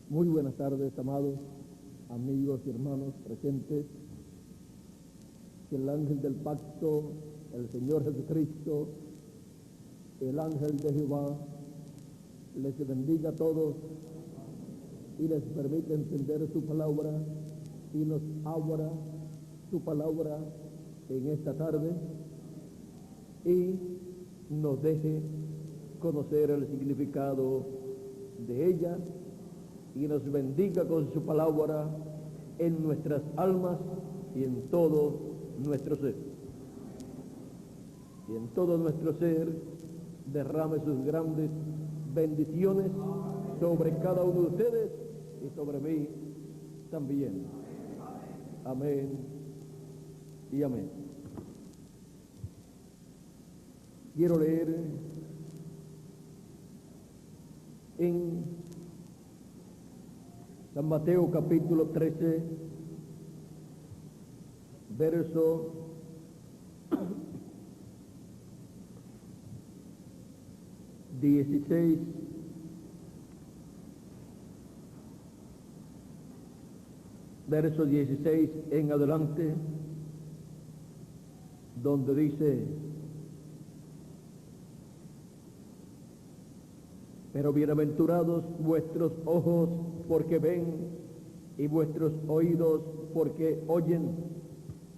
Muy buenas tardes, amados amigos y hermanos presentes. Que el ángel del pacto, el Señor Jesucristo, el ángel de Jehová, les bendiga a todos y les permita entender su palabra y nos abra su palabra en esta tarde y nos deje conocer el significado de ella y nos bendiga con su palabra en nuestras almas y en todo nuestro ser. Y en todo nuestro ser derrame sus grandes bendiciones sobre cada uno de ustedes y sobre mí también. Amén y amén. Quiero leer en San Mateo capítulo 13, verso 16 verso 16 en adelante, donde dice: pero bienaventurados vuestros ojos porque ven y vuestros oídos porque oyen,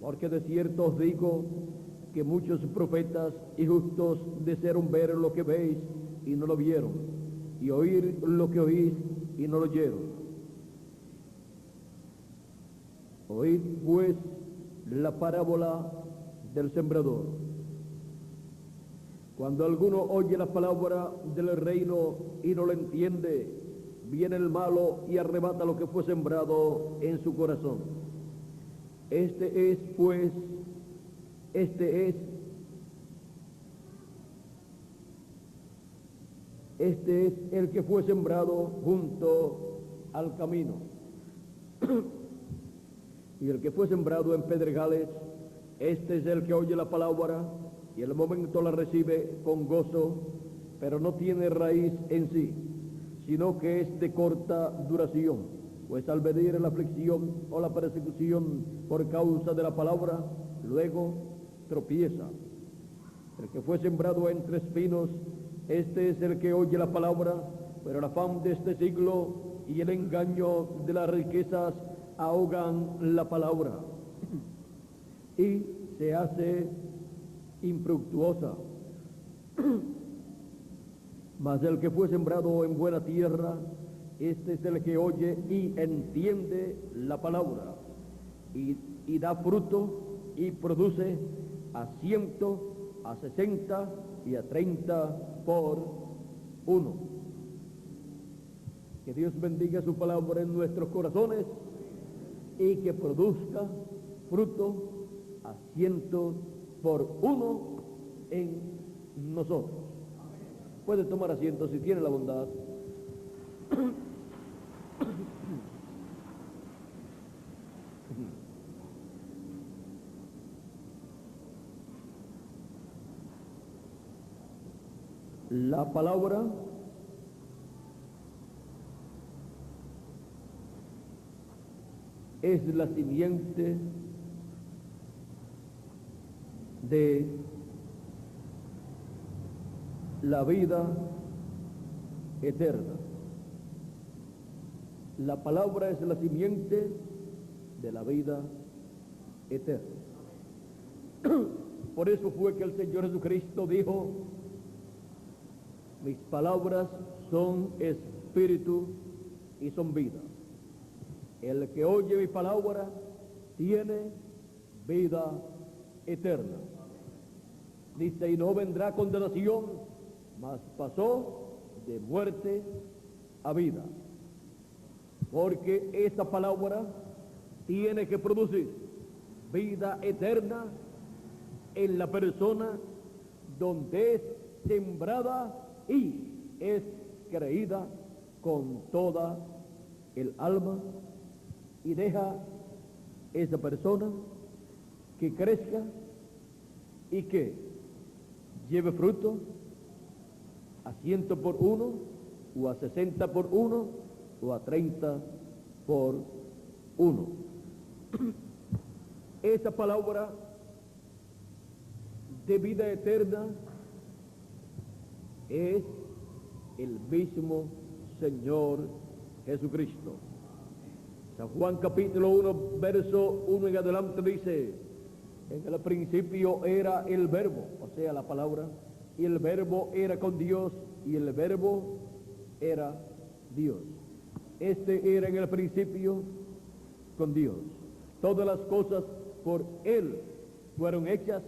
porque de cierto os digo que muchos profetas y justos desearon ver lo que veis y no lo vieron, y oír lo que oís y no lo oyeron. Oíd pues la parábola del sembrador. Cuando alguno oye la palabra del reino y no la entiende, viene el malo y arrebata lo que fue sembrado en su corazón. Este es el que fue sembrado junto al camino. Y el que fue sembrado en pedregales, este es el que oye la palabra y al momento la recibe con gozo, pero no tiene raíz en sí, sino que es de corta duración, pues al venir la aflicción o la persecución por causa de la palabra, luego tropieza. El que fue sembrado entre espinos, este es el que oye la palabra, pero el afán de este siglo y el engaño de las riquezas ahogan la palabra y se hace infructuosa. Mas el que fue sembrado en buena tierra, este es el que oye y entiende la palabra y da fruto y produce a 100, a 60 y a 30 por uno. Que Dios bendiga su palabra en nuestros corazones y que produzca fruto a 100 por uno en nosotros. Puede tomar asiento si tiene la bondad. La palabra es la simiente de la vida eterna. La palabra es la simiente de la vida eterna. Por eso fue que el Señor Jesucristo dijo: mis palabras son espíritu y son vida. El que oye mi palabra tiene vida eterna. Dice: y no vendrá condenación, mas pasó de muerte a vida. Porque esa palabra tiene que producir vida eterna en la persona donde es sembrada y es creída con toda el alma, y deja esa persona que crezca y que lleve fruto a 100 por uno o a 60 por uno o a 30 por 1. Esa palabra de vida eterna es el mismo Señor Jesucristo. San Juan capítulo 1, verso 1 en adelante dice: en el principio era el verbo, o sea, la palabra, y el verbo era con Dios, y el verbo era Dios. Este era en el principio con Dios. Todas las cosas por Él fueron hechas,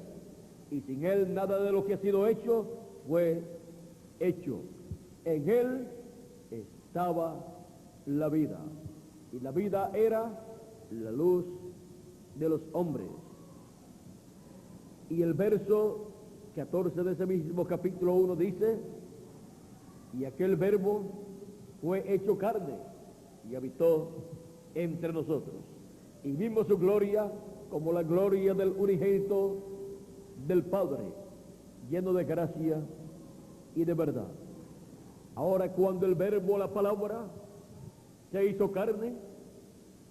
y sin Él nada de lo que ha sido hecho fue hecho. En Él estaba la vida, y la vida era la luz de los hombres. Y el verso 14 de ese mismo capítulo 1 dice: y aquel verbo fue hecho carne y habitó entre nosotros, y vimos su gloria como la gloria del unigénito del Padre, lleno de gracia y de verdad. Ahora, cuando el verbo, la palabra, se hizo carne,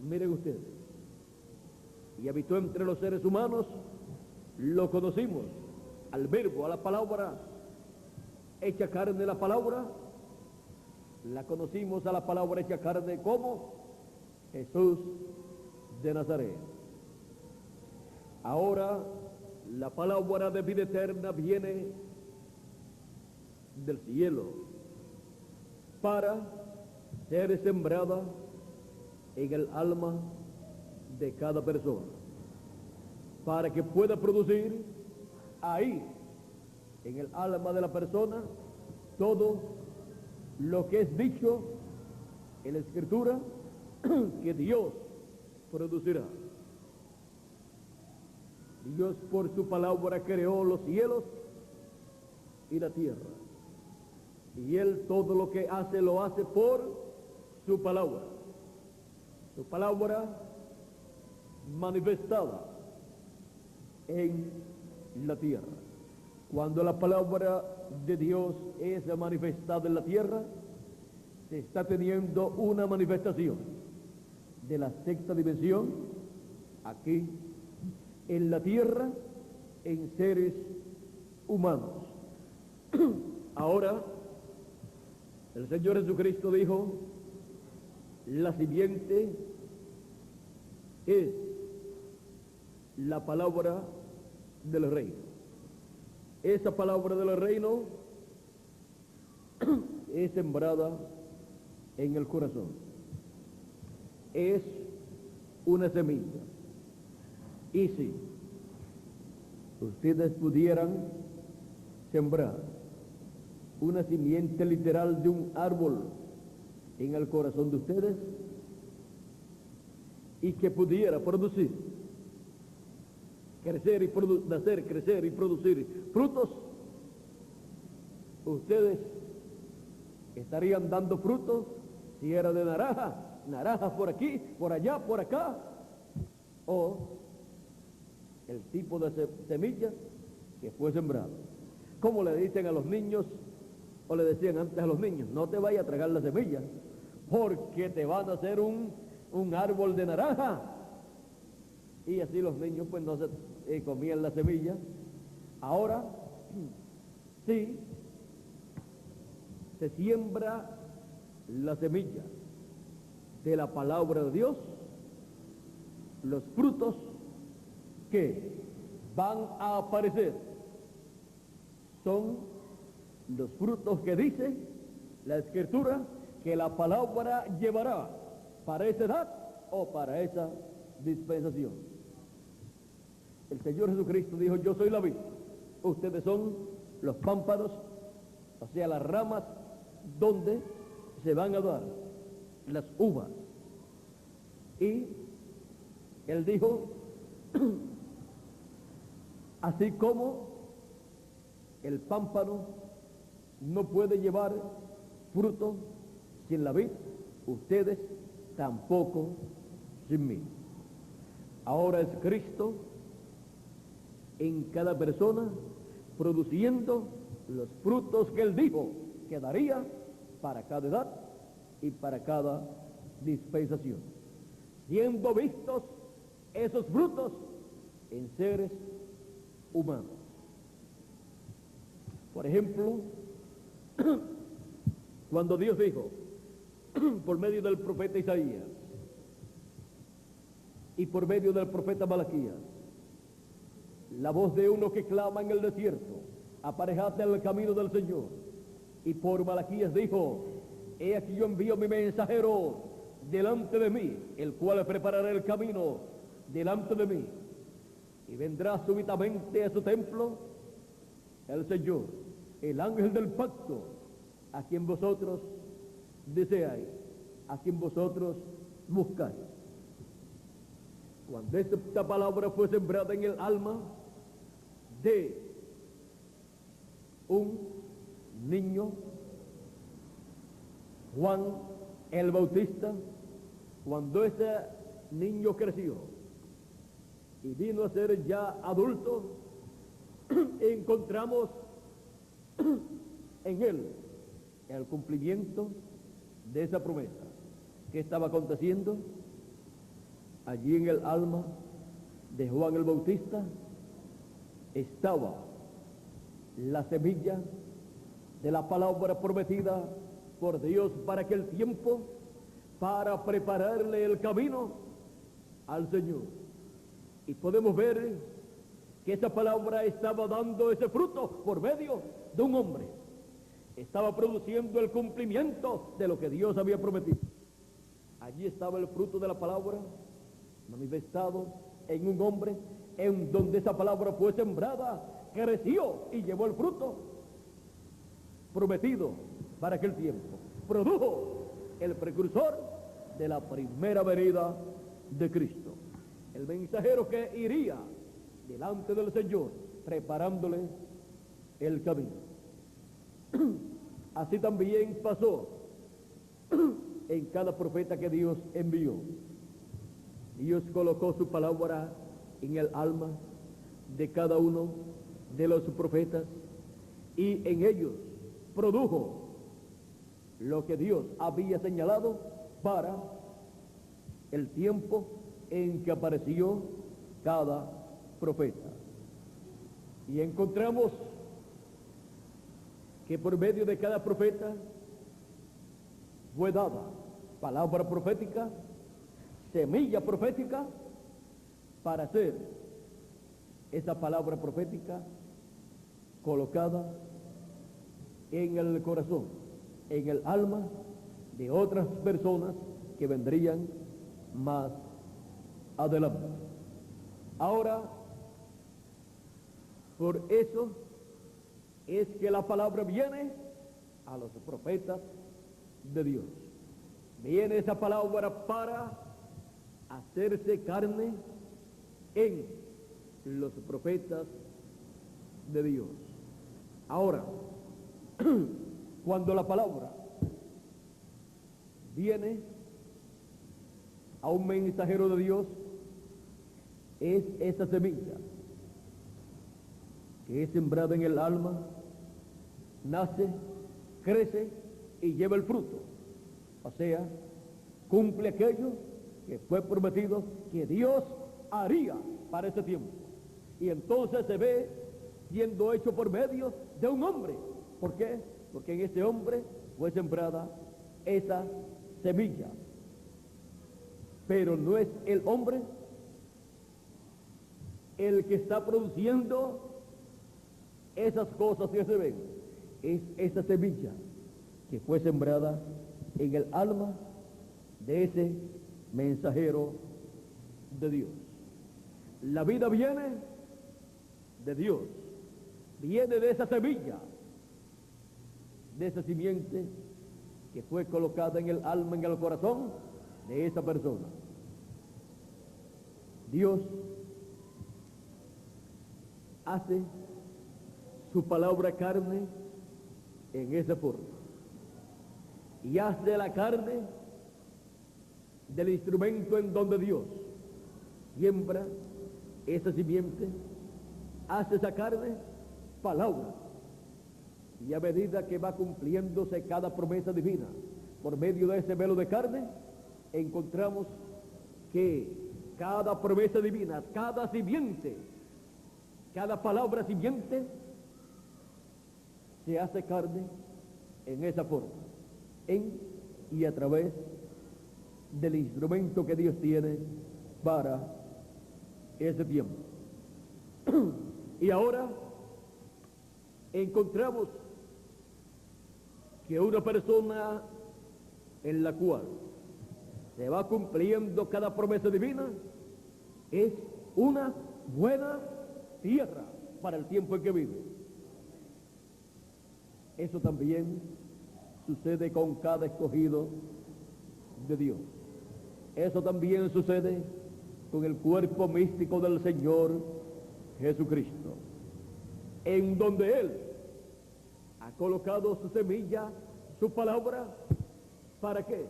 miren ustedes, y habitó entre los seres humanos, lo conocimos al verbo, a la palabra hecha carne. La palabra la conocimos a la palabra hecha carne como Jesús de Nazaret. Ahora la palabra de vida eterna viene del cielo para ser sembrada en el alma de cada persona, para que pueda producir ahí, en el alma de la persona, todo lo que es dicho en la Escritura que Dios producirá. Dios por su palabra creó los cielos y la tierra, y Él todo lo que hace lo hace por su palabra manifestada en la tierra. Cuando la palabra de Dios es manifestada en la tierra, se está teniendo una manifestación de la sexta dimensión aquí en la tierra, en seres humanos. Ahora el Señor Jesucristo dijo: la simiente es la palabra del reino. Esa palabra del reino es sembrada en el corazón. Es una semilla. Y si ustedes pudieran sembrar una simiente literal de un árbol en el corazón de ustedes, y que pudiera producir, crecer y nacer, crecer y producir frutos, ustedes estarían dando frutos. Si era de naranjas por aquí, por allá, por acá, o el tipo de semilla que fue sembrado. Como le dicen a los niños, o le decían antes a los niños: no te vayas a tragar la semilla, porque te van a hacer un árbol de naranja. Y así los niños pues no se comían la semilla. Ahora sí se siembra la semilla de la palabra de Dios, los frutos que van a aparecer son los frutos que dice la Escritura que la palabra llevará para esa edad o para esa dispensación. El Señor Jesucristo dijo: yo soy la vid, ustedes son los pámpanos, o sea, las ramas donde se van a dar las uvas. Y Él dijo: así como el pámpano no puede llevar fruto sin la vid, ustedes tampoco sin mí. Ahora es Cristo en cada persona produciendo los frutos que Él dijo que daría para cada edad y para cada dispensación, siendo vistos esos frutos en seres humanos. Por ejemplo, cuando Dios dijo por medio del profeta Isaías y por medio del profeta Malaquías, la voz de uno que clama en el desierto, aparejate el camino del Señor. Y por Malaquías dijo, he aquí yo envío mi mensajero delante de mí, el cual preparará el camino delante de mí. Y vendrá súbitamente a su templo el Señor, el ángel del pacto, a quien vosotros deseáis, a quien vosotros buscáis. Cuando esta palabra fue sembrada en el alma de un niño, Juan el Bautista, cuando ese niño creció y vino a ser ya adulto, encontramos en él el cumplimiento de esa promesa. ¿Qué estaba aconteciendo? Allí en el alma de Juan el Bautista estaba la semilla de la palabra prometida por Dios para aquel tiempo, para prepararle el camino al Señor. Y podemos ver que esa palabra estaba dando ese fruto por medio de un hombre. Estaba produciendo el cumplimiento de lo que Dios había prometido. Allí estaba el fruto de la palabra manifestado en un hombre, en donde esa palabra fue sembrada, creció y llevó el fruto prometido para aquel tiempo. Produjo el precursor de la primera venida de Cristo, el mensajero que iría delante del Señor preparándole el camino. Así también pasó en cada profeta que Dios envió. Dios colocó su palabra en el alma de cada uno de los profetas y en ellos produjo lo que Dios había señalado para el tiempo en que apareció cada profeta. Y encontramos que por medio de cada profeta fue dada palabra profética, semilla profética, para hacer esa palabra profética colocada en el corazón, en el alma de otras personas que vendrían más adelante. Ahora, por eso es que la palabra viene a los profetas de Dios. Viene esa palabra para hacerse carne en los profetas de Dios. Ahora, cuando la palabra viene a un mensajero de Dios, es esa semilla que es sembrada en el alma, nace, crece y lleva el fruto. O sea, cumple aquello que fue prometido que Dios haría para ese tiempo. Y entonces se ve siendo hecho por medio de un hombre. ¿Por qué? Porque en ese hombre fue sembrada esa semilla. Pero no es el hombre el que está produciendo esas cosas que se ven, es esa semilla que fue sembrada en el alma de ese mensajero de Dios. La vida viene de Dios, viene de esa semilla, de esa simiente que fue colocada en el alma, en el corazón de esa persona. Dios hace su palabra carne en esa forma y hace la carne del instrumento en donde Dios siembra esa simiente, hace esa carne palabra, y a medida que va cumpliéndose cada promesa divina por medio de ese velo de carne, encontramos que cada promesa divina, cada simiente, cada palabra simiente, se hace carne en esa forma, en y a través del instrumento que Dios tiene para ese tiempo. Y ahora encontramos que una persona en la cual se va cumpliendo cada promesa divina es una buena tierra para el tiempo en que vive. Eso también sucede con cada escogido de Dios. Eso también sucede con el cuerpo místico del Señor Jesucristo, en donde Él ha colocado su semilla, su palabra. ¿Para qué?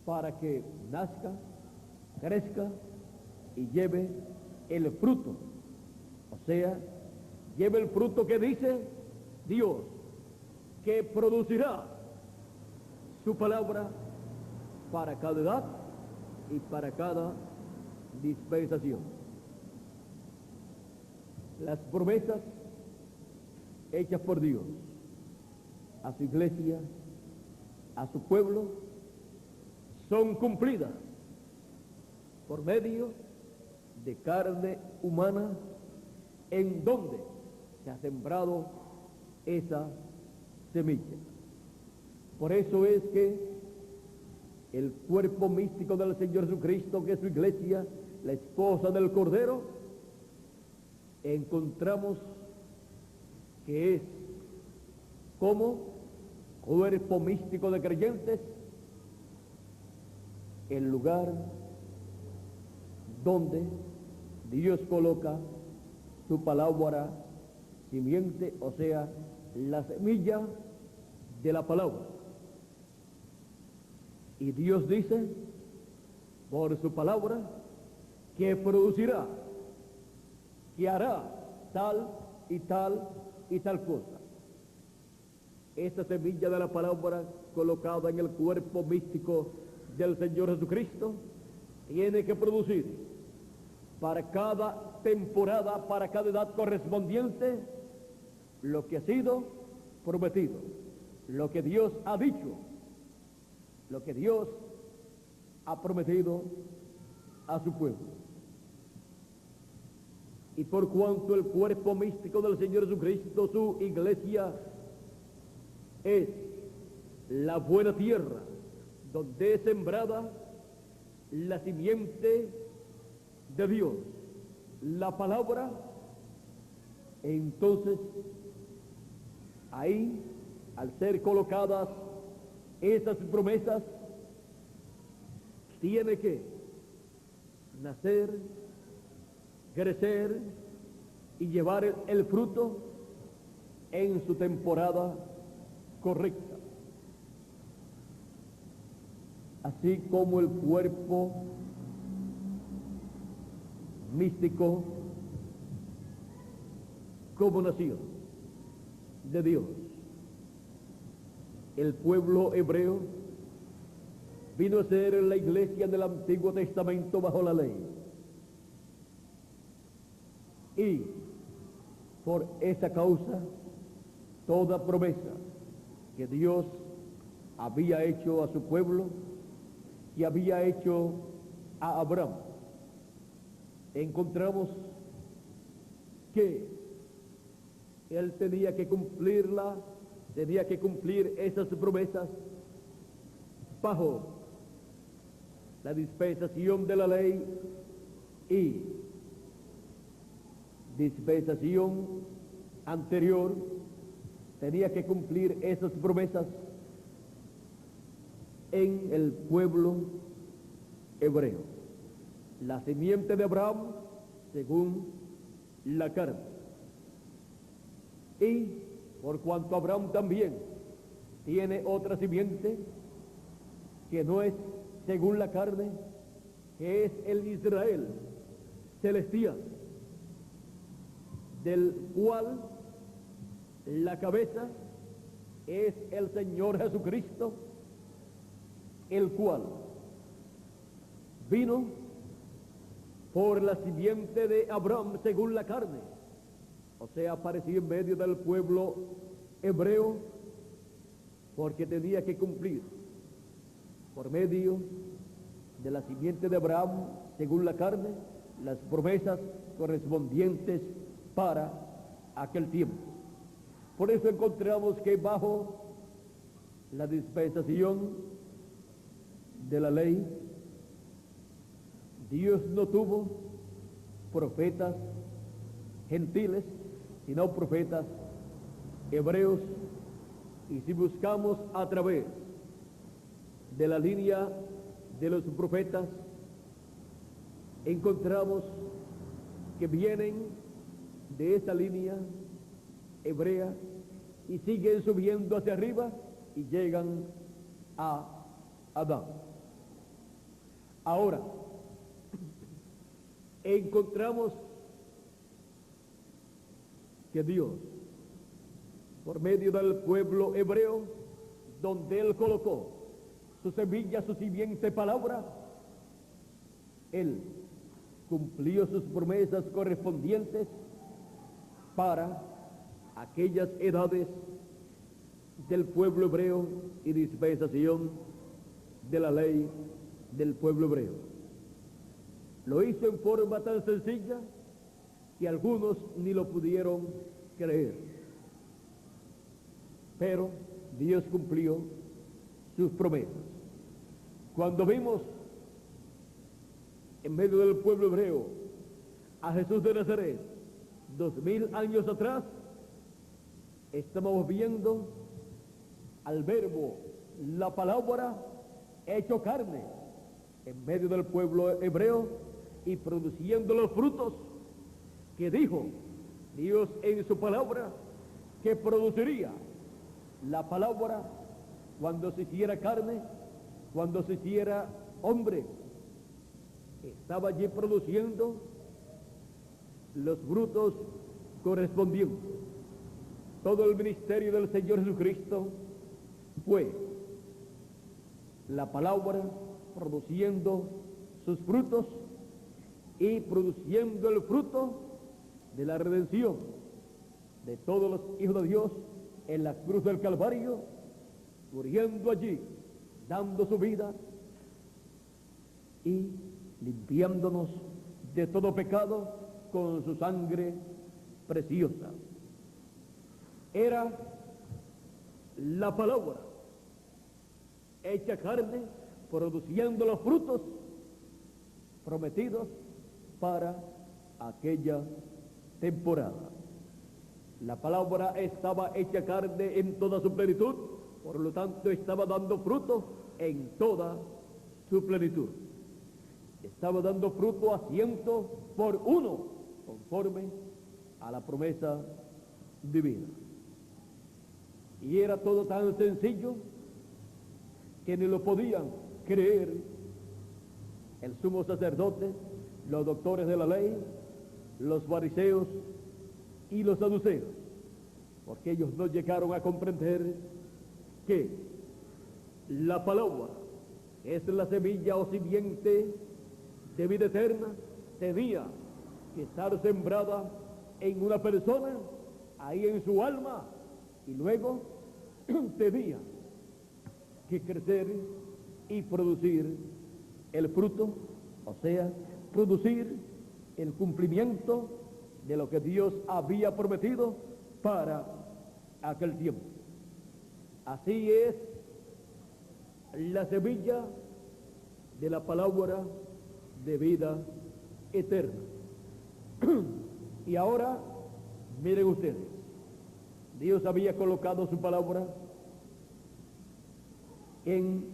Para que nazca, crezca y lleve el fruto. O sea, lleve el fruto que dice Dios, que producirá su palabra para cada edad y para cada dispensación. Las promesas hechas por Dios a su iglesia, a su pueblo, son cumplidas por medio de carne humana, en donde se ha sembrado esa semilla. Por eso es que el cuerpo místico del Señor Jesucristo, que es su iglesia, la esposa del Cordero, encontramos que es como cuerpo místico de creyentes el lugar donde Dios coloca su palabra simiente, o sea, la semilla de la palabra. Y Dios dice por su palabra que producirá, que hará tal y tal y tal cosa. Esta semilla de la palabra colocada en el cuerpo místico del Señor Jesucristo tiene que producir para cada temporada, para cada edad correspondiente, lo que ha sido prometido, lo que Dios ha dicho, lo que Dios ha prometido a su pueblo. Y por cuanto el cuerpo místico del Señor Jesucristo, su iglesia, es la buena tierra donde es sembrada la simiente de Dios, la palabra, entonces ahí, al ser colocadas esas promesas, tiene que nacer, crecer y llevar el fruto en su temporada correcta. Así como el cuerpo místico como nació de Dios, el pueblo hebreo vino a ser la iglesia del Antiguo Testamento bajo la ley, y por esa causa toda promesa que Dios había hecho a su pueblo, que había hecho a Abraham, encontramos que él tenía que cumplirla, tenía que cumplir esas promesas bajo la dispensación de la ley y dispensación anterior. Tenía que cumplir esas promesas en el pueblo hebreo, la simiente de Abraham según la carne. Y por cuanto Abraham también tiene otra simiente que no es según la carne, que es el Israel celestial, del cual la cabeza es el Señor Jesucristo, el cual vino por la simiente de Abraham según la carne, o sea, apareció en medio del pueblo hebreo, porque tenía que cumplir por medio de la simiente de Abraham según la carne las promesas correspondientes para aquel tiempo. Por eso encontramos que bajo la dispensación de la ley, Dios no tuvo profetas gentiles, sino profetas hebreos. Y si buscamos a través de la línea de los profetas, encontramos que vienen de esa línea hebrea y siguen subiendo hacia arriba y llegan a Adán. Ahora, encontramos que Dios, por medio del pueblo hebreo, donde Él colocó su semilla, su simiente palabra, Él cumplió sus promesas correspondientes para aquellas edades del pueblo hebreo y dispensación de la ley del pueblo hebreo. Lo hizo en forma tan sencilla que algunos ni lo pudieron creer. Pero Dios cumplió sus promesas. Cuando vimos en medio del pueblo hebreo a Jesús de Nazaret 2000 años atrás, estamos viendo al verbo, la palabra hecho carne en medio del pueblo hebreo y produciendo los frutos que dijo Dios en su palabra que produciría la palabra cuando se hiciera carne, cuando se hiciera hombre. Estaba allí produciendo los frutos correspondientes. Todo el ministerio del Señor Jesucristo fue la palabra produciendo sus frutos y produciendo el fruto de la redención de todos los hijos de Dios en la cruz del Calvario, muriendo allí, dando su vida y limpiándonos de todo pecado con su sangre preciosa. Era la palabra hecha carne, produciendo los frutos prometidos para aquella temporada. La palabra estaba hecha carne en toda su plenitud, por lo tanto estaba dando fruto en toda su plenitud. Estaba dando fruto a 100%, conforme a la promesa divina. Y era todo tan sencillo que ni lo podían creer el sumo sacerdote, los doctores de la ley, los fariseos y los saduceos, porque ellos no llegaron a comprender que la palabra es la semilla o simiente de vida eterna, tenía que estar sembrada en una persona, ahí en su alma, y luego tenía que crecer y producir el fruto, o sea, producir el cumplimiento de lo que Dios había prometido para aquel tiempo. Así es la semilla de la palabra de vida eterna. Y ahora, miren ustedes, Dios había colocado su palabra en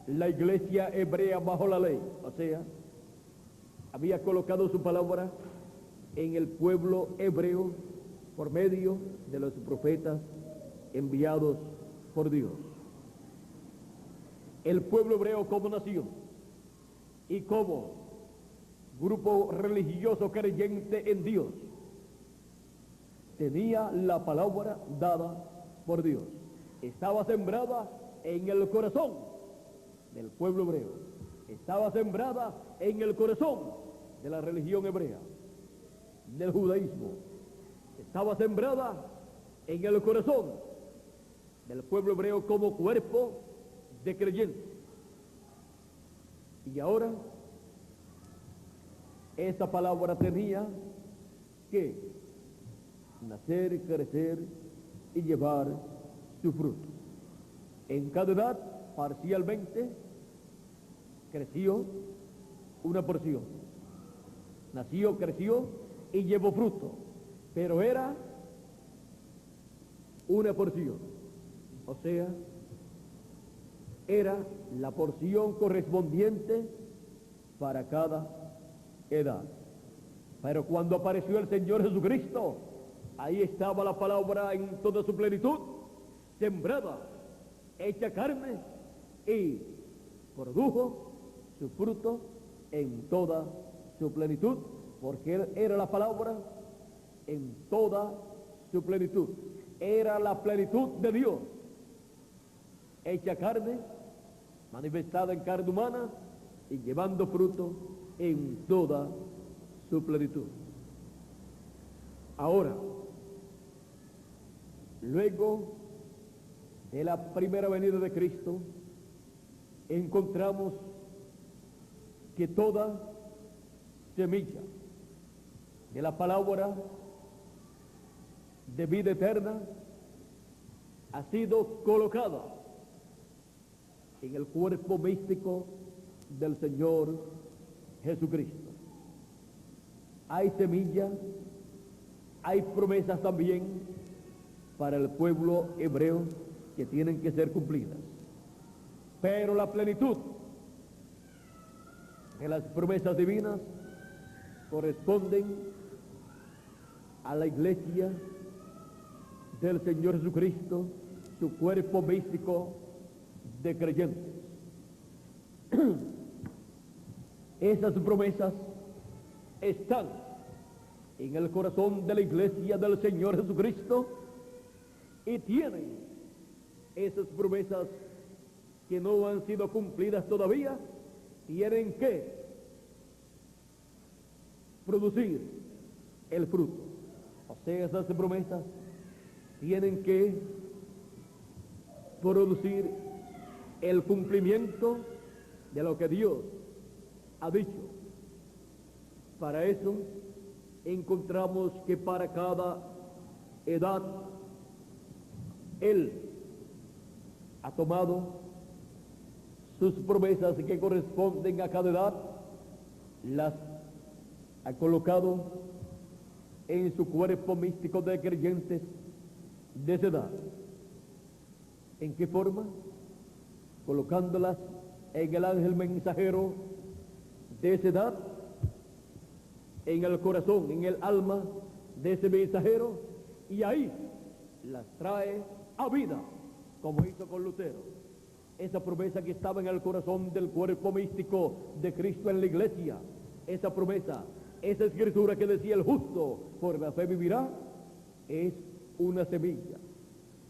la iglesia hebrea bajo la ley, o sea, había colocado su palabra en el pueblo hebreo por medio de los profetas enviados por Dios. El pueblo hebreo como nación y como grupo religioso creyente en Dios tenía la palabra dada por Dios. Estaba sembrada en el corazón del pueblo hebreo. Estaba sembrada en el corazón de la religión hebrea, del judaísmo. Estaba sembrada en el corazón del pueblo hebreo como cuerpo de creyentes. Y ahora, esa palabra tenía que nacer, crecer y llevar su fruto. En cada edad, parcialmente, creció una porción. Nació, creció y llevó fruto. Pero era una porción. O sea, era la porción correspondiente para cada edad. Pero cuando apareció el Señor Jesucristo, ahí estaba la palabra en toda su plenitud, sembrada, hecha carne, y produjo su fruto en toda su plenitud, porque Él era la palabra en toda su plenitud. Era la plenitud de Dios, hecha carne, manifestada en carne humana y llevando fruto en toda su plenitud. Ahora, luego de la primera venida de Cristo, encontramos que toda semilla de la palabra de vida eterna ha sido colocada en el cuerpo místico del Señor Jesucristo. Hay semillas, hay promesas también para el pueblo hebreo que tienen que ser cumplidas. Pero la plenitud de las promesas divinas corresponden a la iglesia del Señor Jesucristo, su cuerpo místico de creyentes. Esas promesas están en el corazón de la iglesia del Señor Jesucristo y tienen esas promesas que no han sido cumplidas todavía, tienen que producir el fruto. O sea, esas promesas tienen que producir el cumplimiento de lo que Dios ha dicho. Para eso encontramos que para cada edad Él ha tomado sus promesas que corresponden a cada edad, las ha colocado en su cuerpo místico de creyentes de esa edad. ¿En qué forma? Colocándolas en el ángel mensajero de esa edad, en el corazón, en el alma de ese mensajero, y ahí las trae a vida, como hizo con Lutero. Esa promesa que estaba en el corazón del cuerpo místico de Cristo en la iglesia, esa promesa, esa escritura que decía el justo por la fe vivirá, es una semilla,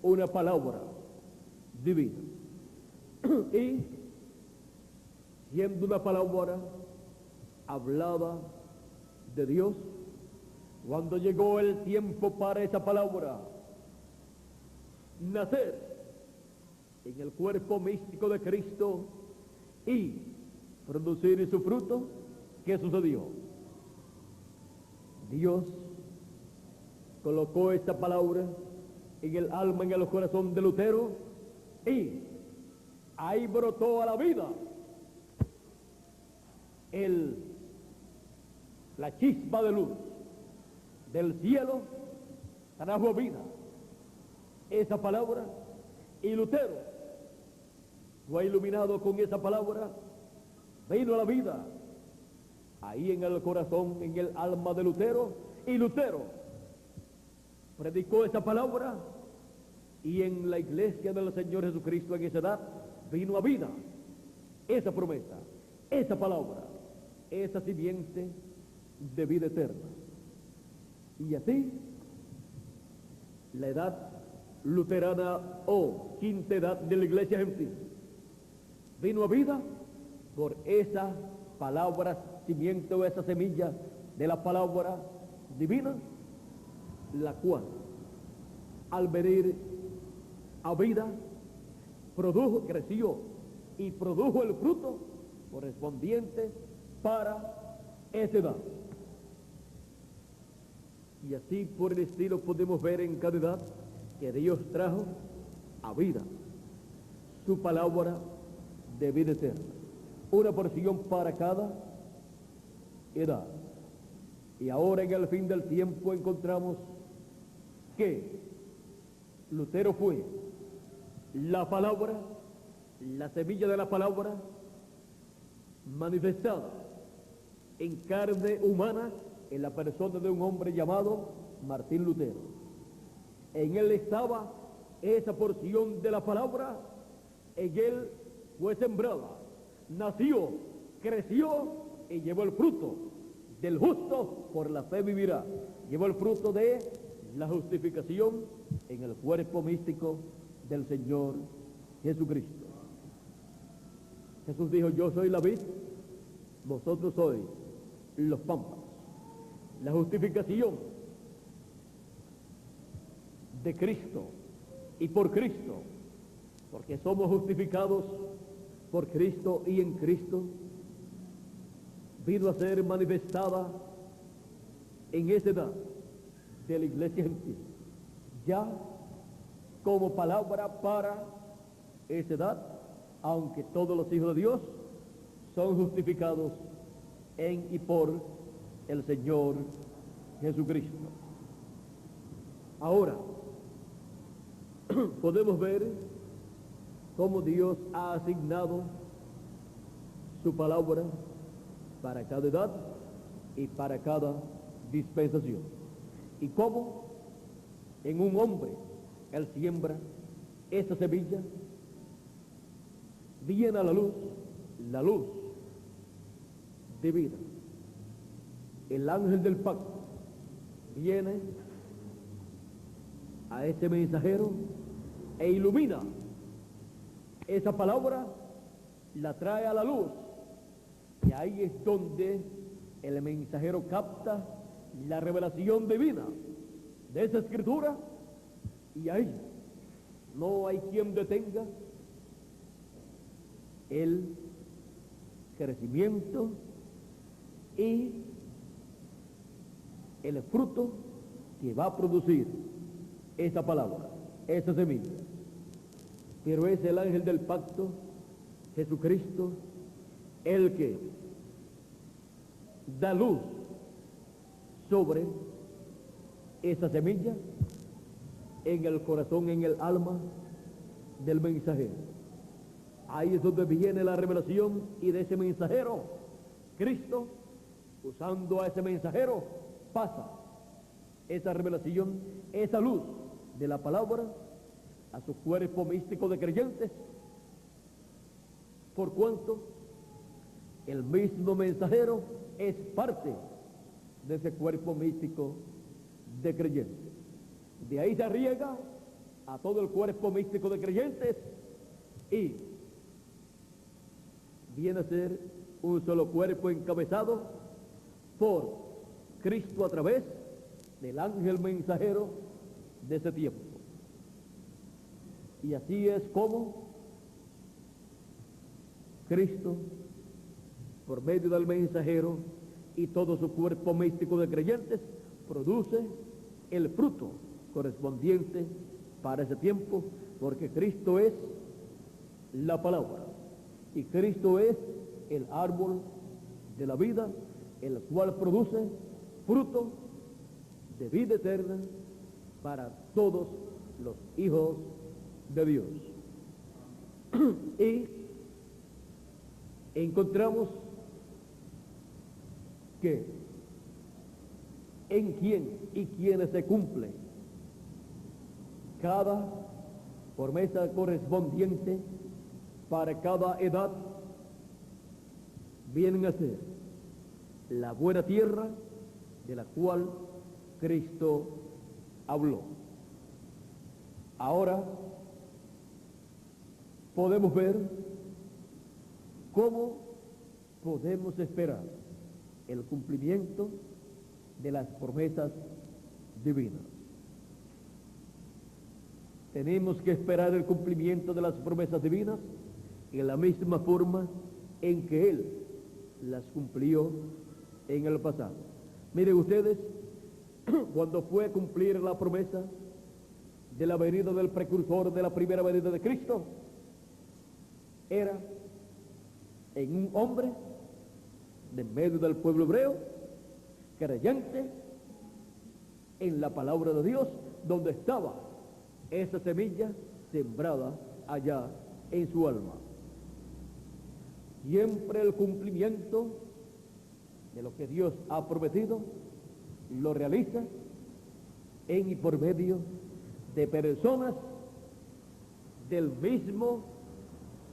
una palabra divina. Y siendo una palabra hablada de Dios, cuando llegó el tiempo para esa palabra nacer en el cuerpo místico de Cristo y producir su fruto, ¿qué sucedió? Dios colocó esta palabra en el alma, en el corazón de Lutero, y ahí brotó a la vida la chispa de luz del cielo, trajo vida esa palabra, y Lutero fue iluminado con esa palabra, vino a la vida ahí en el corazón, en el alma de Lutero, y Lutero predicó esa palabra, y en la iglesia del Señor Jesucristo en esa edad vino a vida esa promesa, esa palabra, esa simiente de vida eterna. Y así la edad luterana o quinta edad de la iglesia gentil vino a vida por esa palabra simiente o esa semilla de la palabra divina, la cual al venir a vida produjo, creció y produjo el fruto correspondiente para esa edad. Y así por el estilo podemos ver en cada edad que Dios trajo a vida su palabra de vida eterna, una porción para cada edad. Y ahora en el fin del tiempo encontramos que Lutero fue la palabra, la semilla de la palabra manifestada en carne humana en la persona de un hombre llamado Martín Lutero. En él estaba esa porción de la palabra, en él fue sembrada, nació, creció y llevó el fruto del justo por la fe vivirá. Llevó el fruto de la justificación en el cuerpo místico del Señor Jesucristo. Jesús dijo: yo soy la vid, vosotros sois los pámpanos. La justificación de Cristo y por Cristo, porque somos justificados por Cristo y en Cristo, vino a ser manifestada en esa edad de la iglesia gentil, ya como palabra para esa edad, aunque todos los hijos de Dios son justificados en y por el Señor Jesucristo. Ahora podemos ver cómo Dios ha asignado su palabra para cada edad y para cada dispensación, y cómo en un hombre Él siembra esa semilla, viene a la luz de vida. El ángel del pacto viene a ese mensajero e ilumina esa palabra, la trae a la luz, y ahí es donde el mensajero capta la revelación divina de esa escritura, y ahí no hay quien detenga el crecimiento y el fruto que va a producir esa palabra, esa semilla. Pero es el ángel del pacto, Jesucristo, el que da luz sobre esa semilla en el corazón, en el alma del mensajero. Ahí es donde viene la revelación, y de ese mensajero, Cristo, usando a ese mensajero, pasa esa revelación, esa luz de la palabra a su cuerpo místico de creyentes, por cuanto el mismo mensajero es parte de ese cuerpo místico de creyentes. De ahí se riega a todo el cuerpo místico de creyentes y viene a ser un solo cuerpo encabezado por Cristo a través del ángel mensajero de ese tiempo. Y así es como Cristo, por medio del mensajero y todo su cuerpo místico de creyentes, produce el fruto correspondiente para ese tiempo, porque Cristo es la palabra y Cristo es el árbol de la vida, el cual produce fruto de vida eterna para todos los hijos de Dios. Y encontramos que en quién y quienes se cumple cada promesa correspondiente para cada edad, vienen a ser la buena tierra de la cual Cristo habló. Ahora podemos ver ¿Cómo podemos esperar el cumplimiento de las promesas divinas? Tenemos que esperar el cumplimiento de las promesas divinas en la misma forma en que Él las cumplió en el pasado. Miren ustedes, cuando fue a cumplir la promesa de la venida del precursor de la primera venida de Cristo, era en un hombre de medio del pueblo hebreo, creyente en la palabra de Dios, donde estaba esa semilla sembrada allá en su alma. Siempre el cumplimiento de lo que Dios ha prometido lo realiza en y por medio de personas del mismo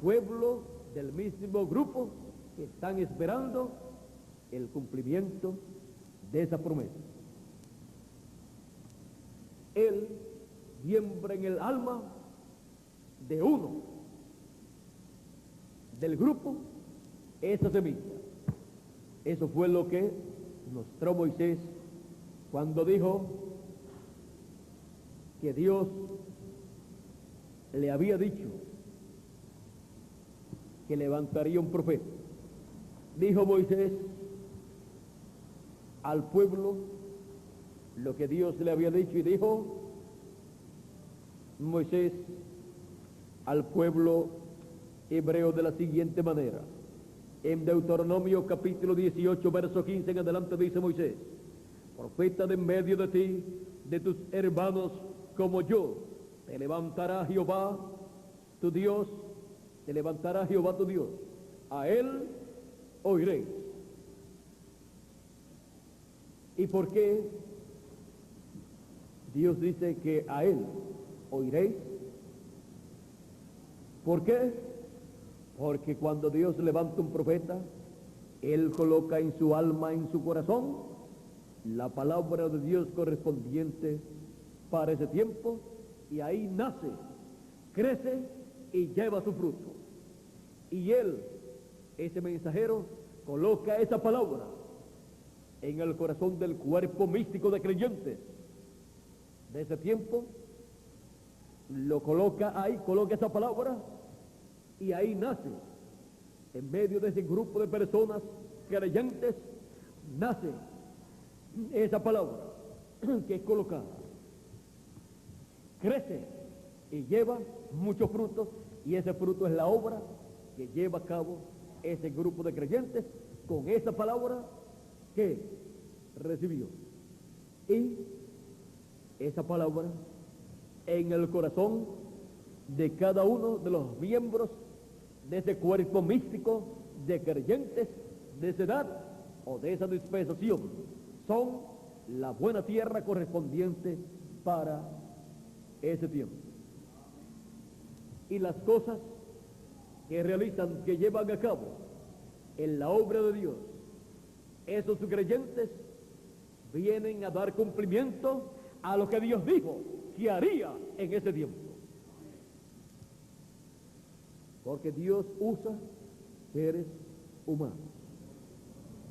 pueblo, del mismo grupo, que están esperando el cumplimiento de esa promesa. Él siembra en el alma de uno del grupo esa semilla. Eso fue lo que mostró Moisés cuando dijo que Dios le había dicho que levantaría un profeta. Dijo Moisés al pueblo lo que Dios le había dicho, y dijo Moisés al pueblo hebreo de la siguiente manera. En Deuteronomio capítulo 18, verso 15 en adelante dice Moisés: profeta de en medio de ti, de tus hermanos como yo, te levantará Jehová tu Dios, te levantará Jehová tu Dios, a él oiréis. ¿Y por qué Dios dice que a él oiréis? ¿Por qué? Porque cuando Dios levanta un profeta, Él coloca en su alma, en su corazón, la palabra de Dios correspondiente para ese tiempo, y ahí nace, crece y lleva su fruto. Y Él, ese mensajero, coloca esa palabra en el corazón del cuerpo místico de creyentes de ese tiempo, lo coloca ahí, coloca esa palabra, y ahí nace, en medio de ese grupo de personas creyentes, nace esa palabra que es colocada, crece y lleva muchos frutos, y ese fruto es la obra que lleva a cabo ese grupo de creyentes con esa palabra que recibió. Y esa palabra en el corazón de cada uno de los miembros de ese cuerpo místico de creyentes de esa edad o de esa dispensación, son la buena tierra correspondiente para ese tiempo. Y las cosas que realizan, que llevan a cabo en la obra de Dios, esos creyentes vienen a dar cumplimiento a lo que Dios dijo que haría en ese tiempo. Porque Dios usa seres humanos.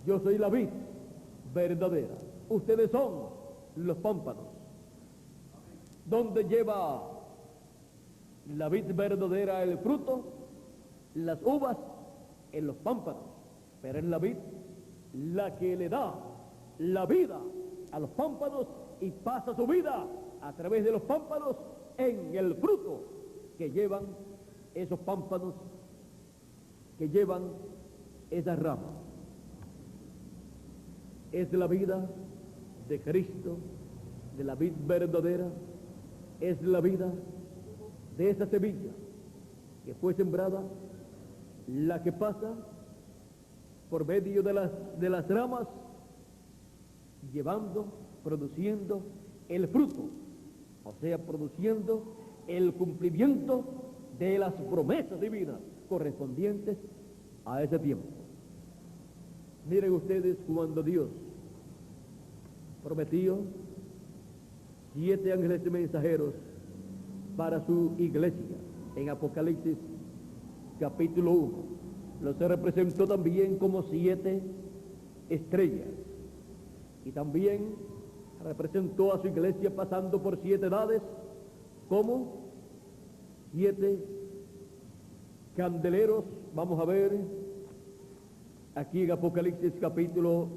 Yo soy la vid verdadera, ustedes son los pámpanos. ¿Dónde lleva la vid verdadera el fruto? Las uvas en los pámpanos, pero es la vid la que le da la vida a los pámpanos y pasa su vida a través de los pámpanos en el fruto que llevan esos pámpanos, que llevan esas ramas. Es la vida de Cristo, de la vid verdadera, es la vida de esa semilla que fue sembrada, la que pasa por medio de las ramas, llevando, produciendo el fruto, o sea, produciendo el cumplimiento de las promesas divinas correspondientes a ese tiempo. Miren ustedes, cuando Dios prometió 7 ángeles mensajeros para su iglesia en Apocalipsis capítulo 1, Lo se representó también como 7 estrellas. Y también representó a su iglesia pasando por 7 edades como 7 candeleros. Vamos a ver aquí en Apocalipsis capítulo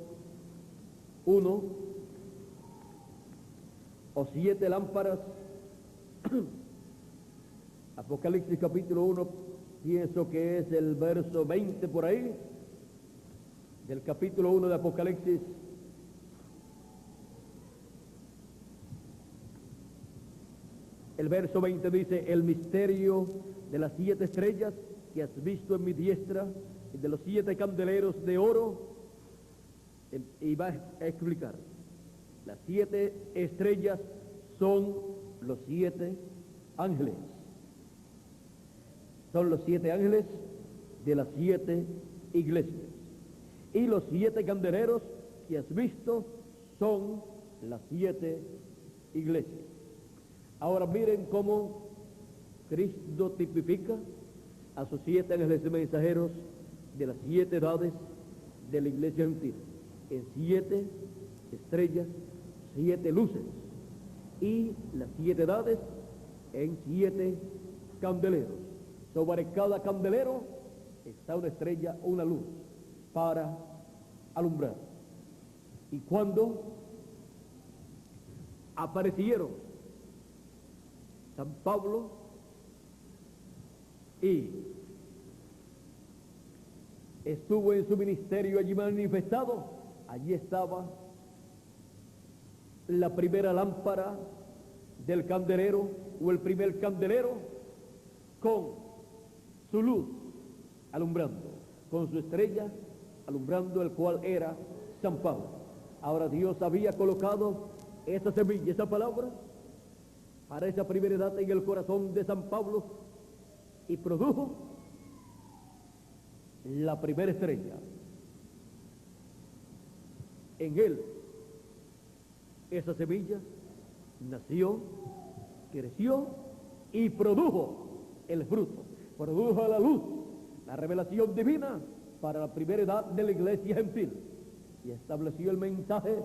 1, o 7 lámparas. Apocalipsis capítulo 1, pienso que es el verso 20 por ahí, del capítulo 1 de Apocalipsis. El verso 20 dice: el misterio de las 7 estrellas que has visto en mi diestra y de los 7 candeleros de oro. Y va a explicar: las 7 estrellas son los 7 ángeles. Son los 7 ángeles de las 7 iglesias. Y los 7 candeleros que has visto son las 7 iglesias. Ahora miren cómo Cristo tipifica a sus 7 ángeles mensajeros de las 7 edades de la iglesia gentil, en 7 estrellas, 7 luces, y las 7 edades en 7 candeleros. Sobre cada candelero está una estrella, una luz para alumbrar. Y cuando aparecieron San Pablo y estuvo en su ministerio allí manifestado, allí estaba la primera lámpara del candelero, o el primer candelero, con su luz alumbrando, con su estrella alumbrando, el cual era San Pablo. Ahora Dios había colocado esa semilla, esa palabra, para esa primera edad en el corazón de San Pablo, y produjo la primera estrella. En él, esa semilla nació, creció y produjo el fruto, produjo la luz, la revelación divina para la primera edad de la iglesia gentil, y estableció el mensaje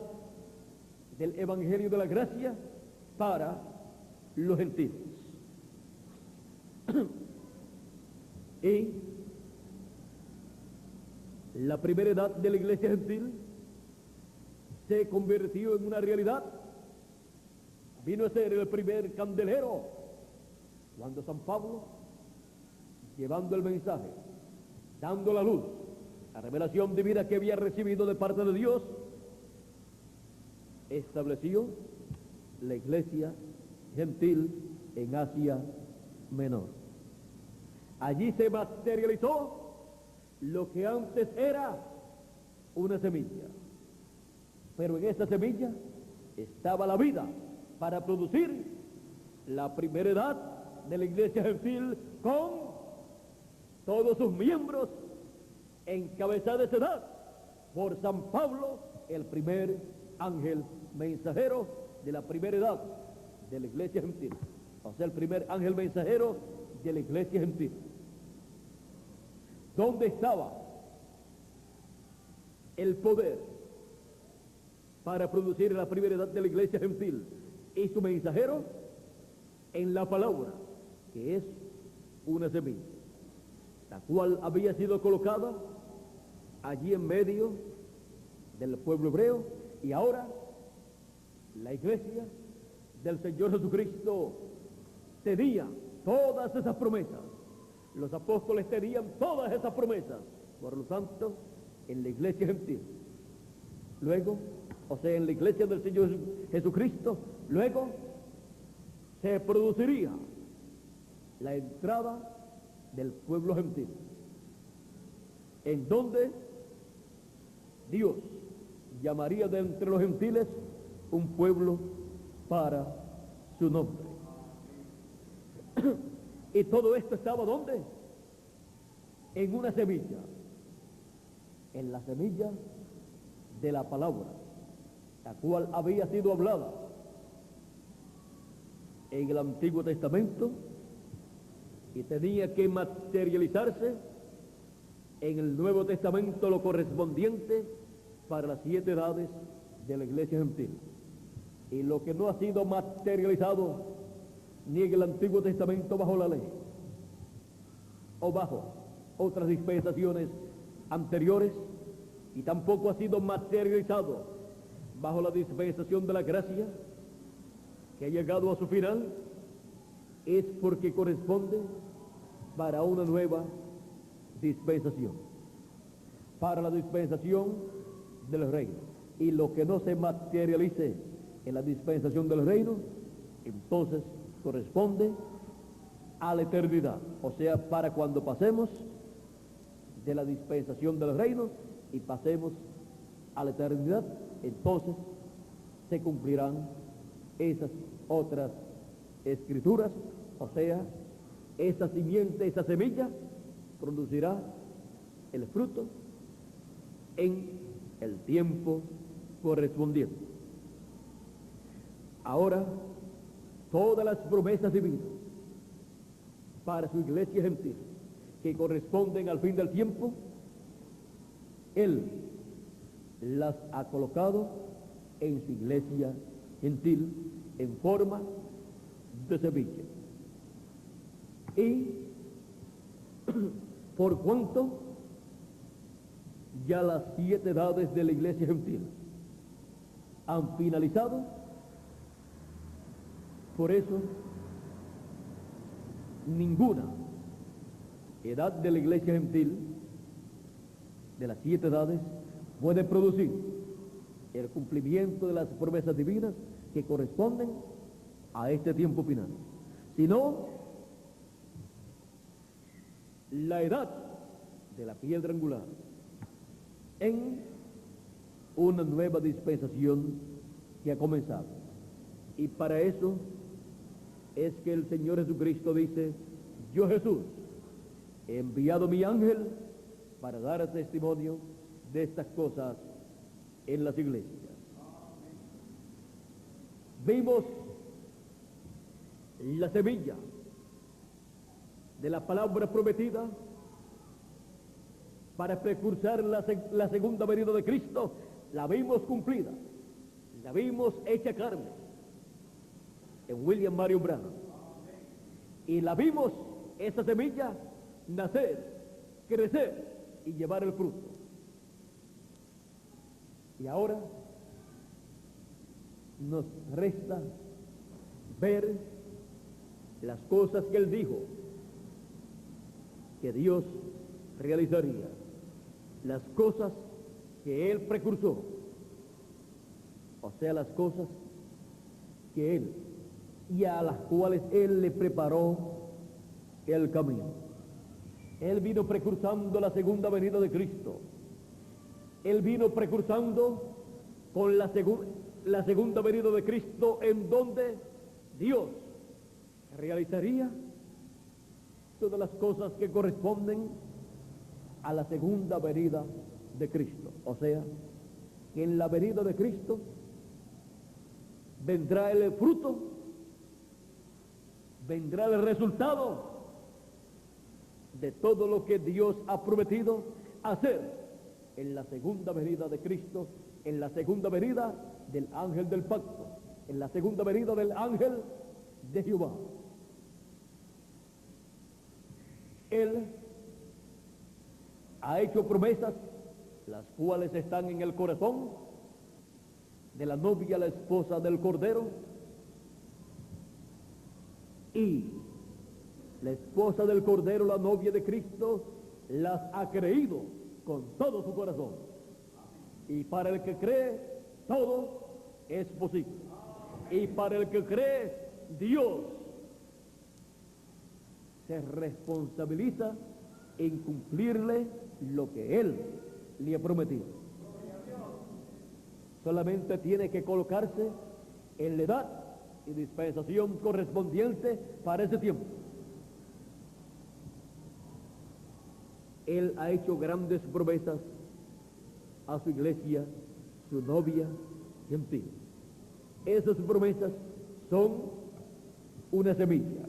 del evangelio de la gracia para los gentiles. Y la primera edad de la iglesia gentil se convirtió en una realidad. Vino a ser el primer candelero cuando San Pablo, llevando el mensaje, dando la luz, la revelación divina que había recibido de parte de Dios, estableció la iglesia gentil en Asia Menor. Allí se materializó lo que antes era una semilla, pero en esa semilla estaba la vida para producir la primera edad de la iglesia gentil, con todos sus miembros, encabezada esa edad por San Pablo, el primer ángel mensajero de la primera edad de la iglesia gentil, o sea, el primer ángel mensajero de la iglesia gentil. ¿Dónde estaba el poder para producir la primera edad de la iglesia gentil y su mensajero? En la palabra, que es una semilla, la cual había sido colocada allí en medio del pueblo hebreo, y ahora la iglesia del Señor Jesucristo tenía todas esas promesas. Los apóstoles tenían todas esas promesas. Por lo tanto, en la iglesia gentil, luego, o sea, en la iglesia del Señor Jesucristo, luego se produciría la entrada del pueblo gentil, en donde Dios llamaría de entre los gentiles un pueblo para su nombre. Y todo esto estaba ¿dónde? En una semilla, en la semilla de la palabra, la cual había sido hablada en el Antiguo Testamento y tenía que materializarse en el Nuevo Testamento lo correspondiente para las 7 edades de la iglesia gentil. Y lo que no ha sido materializado ni en el Antiguo Testamento bajo la ley o bajo otras dispensaciones anteriores, y tampoco ha sido materializado bajo la dispensación de la gracia, que ha llegado a su final, es porque corresponde para una nueva dispensación, para la dispensación del reino. Y lo que no se materialice en la dispensación del reino, entonces corresponde a la eternidad, o sea, para cuando pasemos de la dispensación del reino y pasemos a la eternidad, entonces se cumplirán esas otras escrituras, o sea, esa simiente, esa semilla producirá el fruto en el tiempo correspondiente. Ahora, todas las promesas divinas para su iglesia gentil que corresponden al fin del tiempo, Él las ha colocado en su iglesia gentil en forma de semilla. Y por cuanto ya las 7 edades de la iglesia gentil han finalizado, por eso ninguna edad de la iglesia gentil de las 7 edades puede producir el cumplimiento de las promesas divinas que corresponden a este tiempo final, sino la edad de la piedra angular en una nueva dispensación que ha comenzado. Y para eso es que el Señor Jesucristo dice: yo, Jesús, he enviado mi ángel para dar testimonio de estas cosas en las iglesias. Vimos la semilla de la palabra prometida para precursar la segunda venida de Cristo. La vimos cumplida, la vimos hecha carne en William Marion Branham, y la vimos, esa semilla, nacer, crecer y llevar el fruto. Y ahora nos resta ver las cosas que Él dijo que Dios realizaría, las cosas que Él precursó, o sea, las cosas que Él y a las cuales Él le preparó el camino. Él vino precursando la segunda venida de Cristo. Él vino precursando con la segunda venida de Cristo, en donde Dios realizaría todas las cosas que corresponden a la segunda venida de Cristo. O sea, que en la venida de Cristo vendrá el fruto, vendrá el resultado de todo lo que Dios ha prometido hacer en la segunda venida de Cristo, en la segunda venida del ángel del pacto, en la segunda venida del ángel de Jehová. Él ha hecho promesas, las cuales están en el corazón de la novia, la esposa del Cordero, y la esposa del Cordero, la novia de Cristo, las ha creído con todo su corazón. Y para el que cree, todo es posible. Y para el que cree, Dios se responsabiliza en cumplirle lo que Él le ha prometido. Solamente tiene que colocarse en la edad y dispensación correspondiente para ese tiempo. Él ha hecho grandes promesas a su iglesia, su novia gentil. Esas promesas son una semilla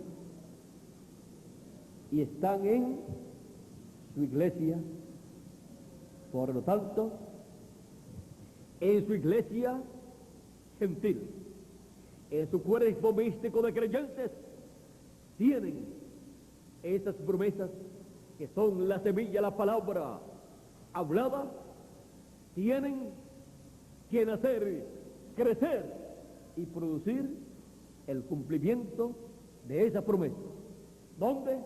y están en su iglesia Por lo tanto, en su iglesia gentil, en su cuerpo místico de creyentes, tienen esas promesas que son la semilla, la palabra hablada, tienen que nacer, crecer y producir el cumplimiento de esa promesa. ¿Dónde?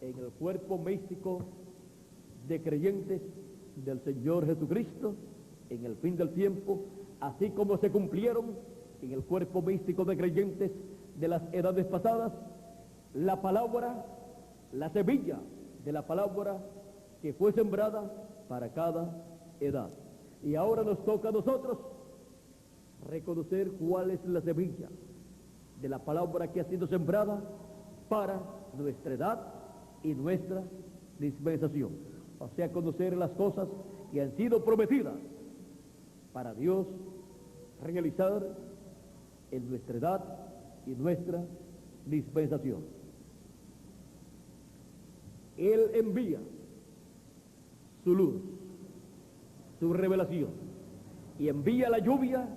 En el cuerpo místico de creyentes del Señor Jesucristo en el fin del tiempo, así como se cumplieron en el cuerpo místico de creyentes de las edades pasadas, la palabra, la semilla de la palabra que fue sembrada para cada edad. Y ahora nos toca a nosotros reconocer cuál es la semilla de la palabra que ha sido sembrada para nuestra edad y nuestra dispensación. O sea, conocer las cosas que han sido prometidas para Dios realizar en nuestra edad y nuestra dispensación. Él envía su luz, su revelación, y envía la lluvia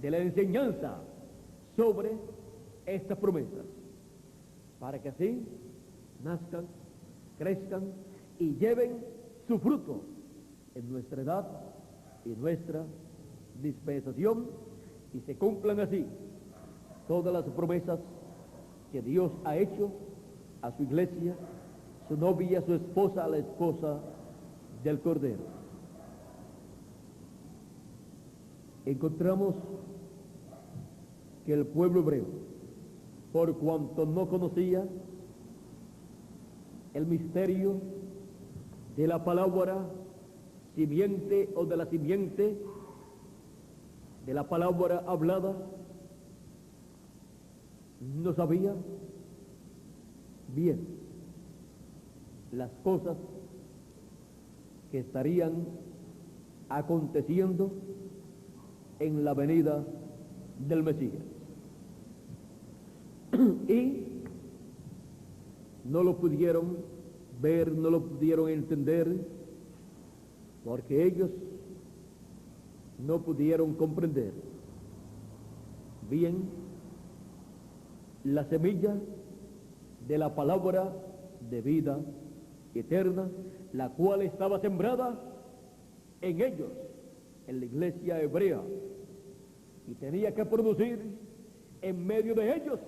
de la enseñanza sobre estas promesas, para que así nazcan, crezcan y lleven su fruto en nuestra edad y nuestra dispensación, y se cumplan así todas las promesas que Dios ha hecho a su iglesia, su novia, su esposa, la esposa del Cordero. Encontramos que el pueblo hebreo, por cuanto no conocía el misterio de la palabra simiente o de la simiente de la palabra hablada, no sabía bien las cosas que estarían aconteciendo en la venida del Mesías. Y no lo pudieron ver, no lo pudieron entender, porque ellos no pudieron comprender bien la semilla de la palabra de vida eterna, la cual estaba sembrada en ellos, en la iglesia hebrea, y tenía que producir en medio de ellos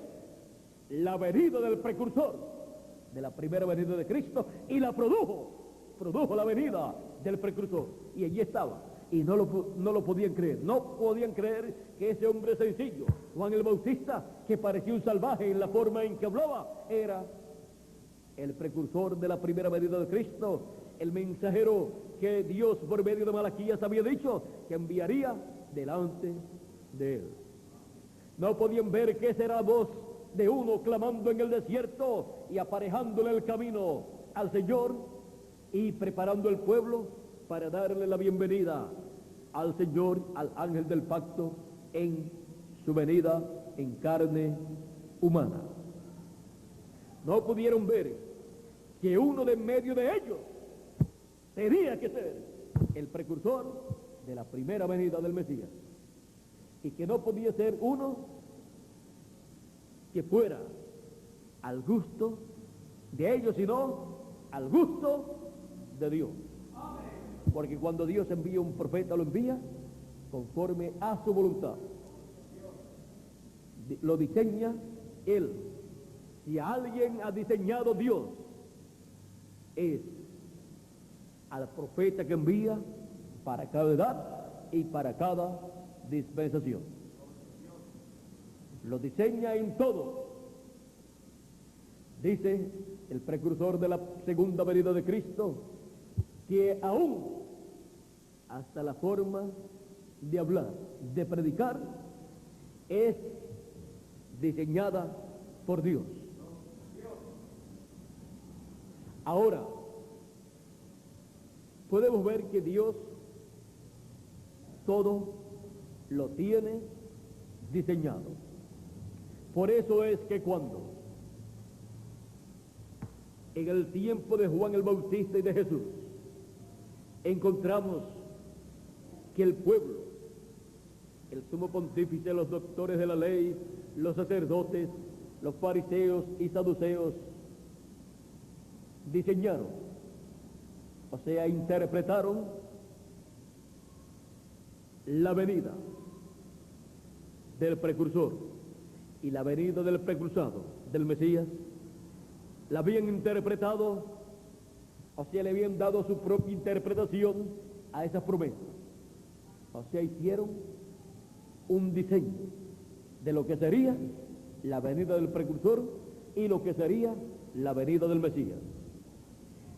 la venida del precursor de la primera venida de Cristo, y la produjo la venida del precursor, y allí estaba, y no lo podían creer, no podían creer que ese hombre sencillo, Juan el Bautista, que parecía un salvaje en la forma en que hablaba, era el precursor de la primera venida de Cristo, el mensajero que Dios por medio de Malaquías había dicho que enviaría delante de él. No podían ver que esa era la voz de uno clamando en el desierto y aparejándole el camino al Señor y preparando el pueblo para darle la bienvenida al Señor, al ángel del pacto, en su venida en carne humana. No pudieron ver que uno de en medio de ellos tenía que ser el precursor de la primera venida del Mesías, y que no podía ser uno que fuera al gusto de ellos, sino al gusto de Dios. Porque cuando Dios envía un profeta, lo envía conforme a su voluntad. Lo diseña Él. Si a alguien ha diseñado Dios, es al profeta que envía para cada edad y para cada dispensación. Lo diseña en todo. Dice el precursor de la segunda venida de Cristo que aún hasta la forma de hablar, de predicar, es diseñada por Dios. Ahora, podemos ver que Dios todo lo tiene diseñado. Por eso es que cuando en el tiempo de Juan el Bautista y de Jesús encontramos que el pueblo, el sumo pontífice, los doctores de la ley, los sacerdotes, los fariseos y saduceos, diseñaron, o sea, interpretaron la venida del precursor y la venida del precursado, del Mesías. La habían interpretado, o sea, le habían dado su propia interpretación a esas promesas. O sea, hicieron un diseño de lo que sería la venida del precursor y lo que sería la venida del Mesías.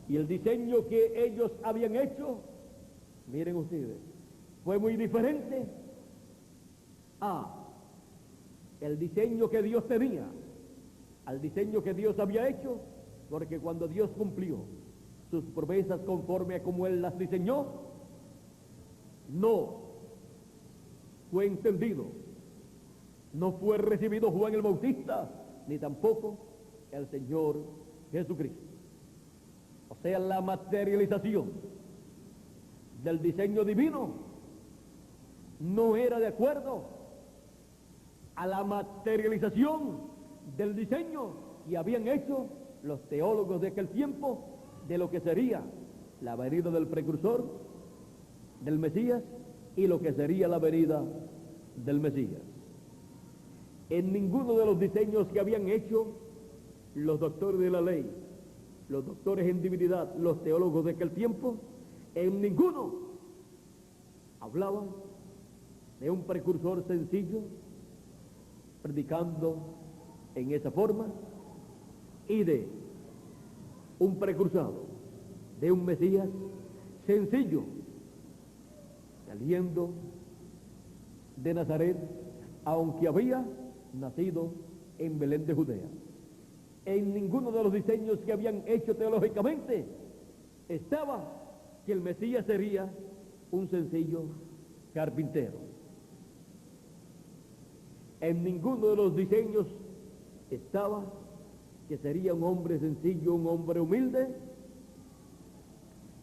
Y el diseño que ellos habían hecho, miren ustedes, fue muy diferente a el diseño que Dios tenía, al diseño que Dios había hecho, porque cuando Dios cumplió sus promesas conforme a como Él las diseñó, no fue entendido, no fue recibido Juan el Bautista, ni tampoco el Señor Jesucristo. O sea, la materialización del diseño divino no era de acuerdo a la materialización del diseño que habían hecho los teólogos de aquel tiempo de lo que sería la venida del precursor, del Mesías, y lo que sería la venida del Mesías. En ninguno de los diseños que habían hecho los doctores de la ley, los doctores en divinidad, los teólogos de aquel tiempo, en ninguno hablaban de un precursor sencillo, predicando en esa forma, y de un precursado, de un Mesías sencillo, saliendo de Nazaret, aunque había nacido en Belén de Judea. En ninguno de los diseños que habían hecho teológicamente estaba que el Mesías sería un sencillo carpintero. En ninguno de los diseños estaba que sería un hombre sencillo, un hombre humilde,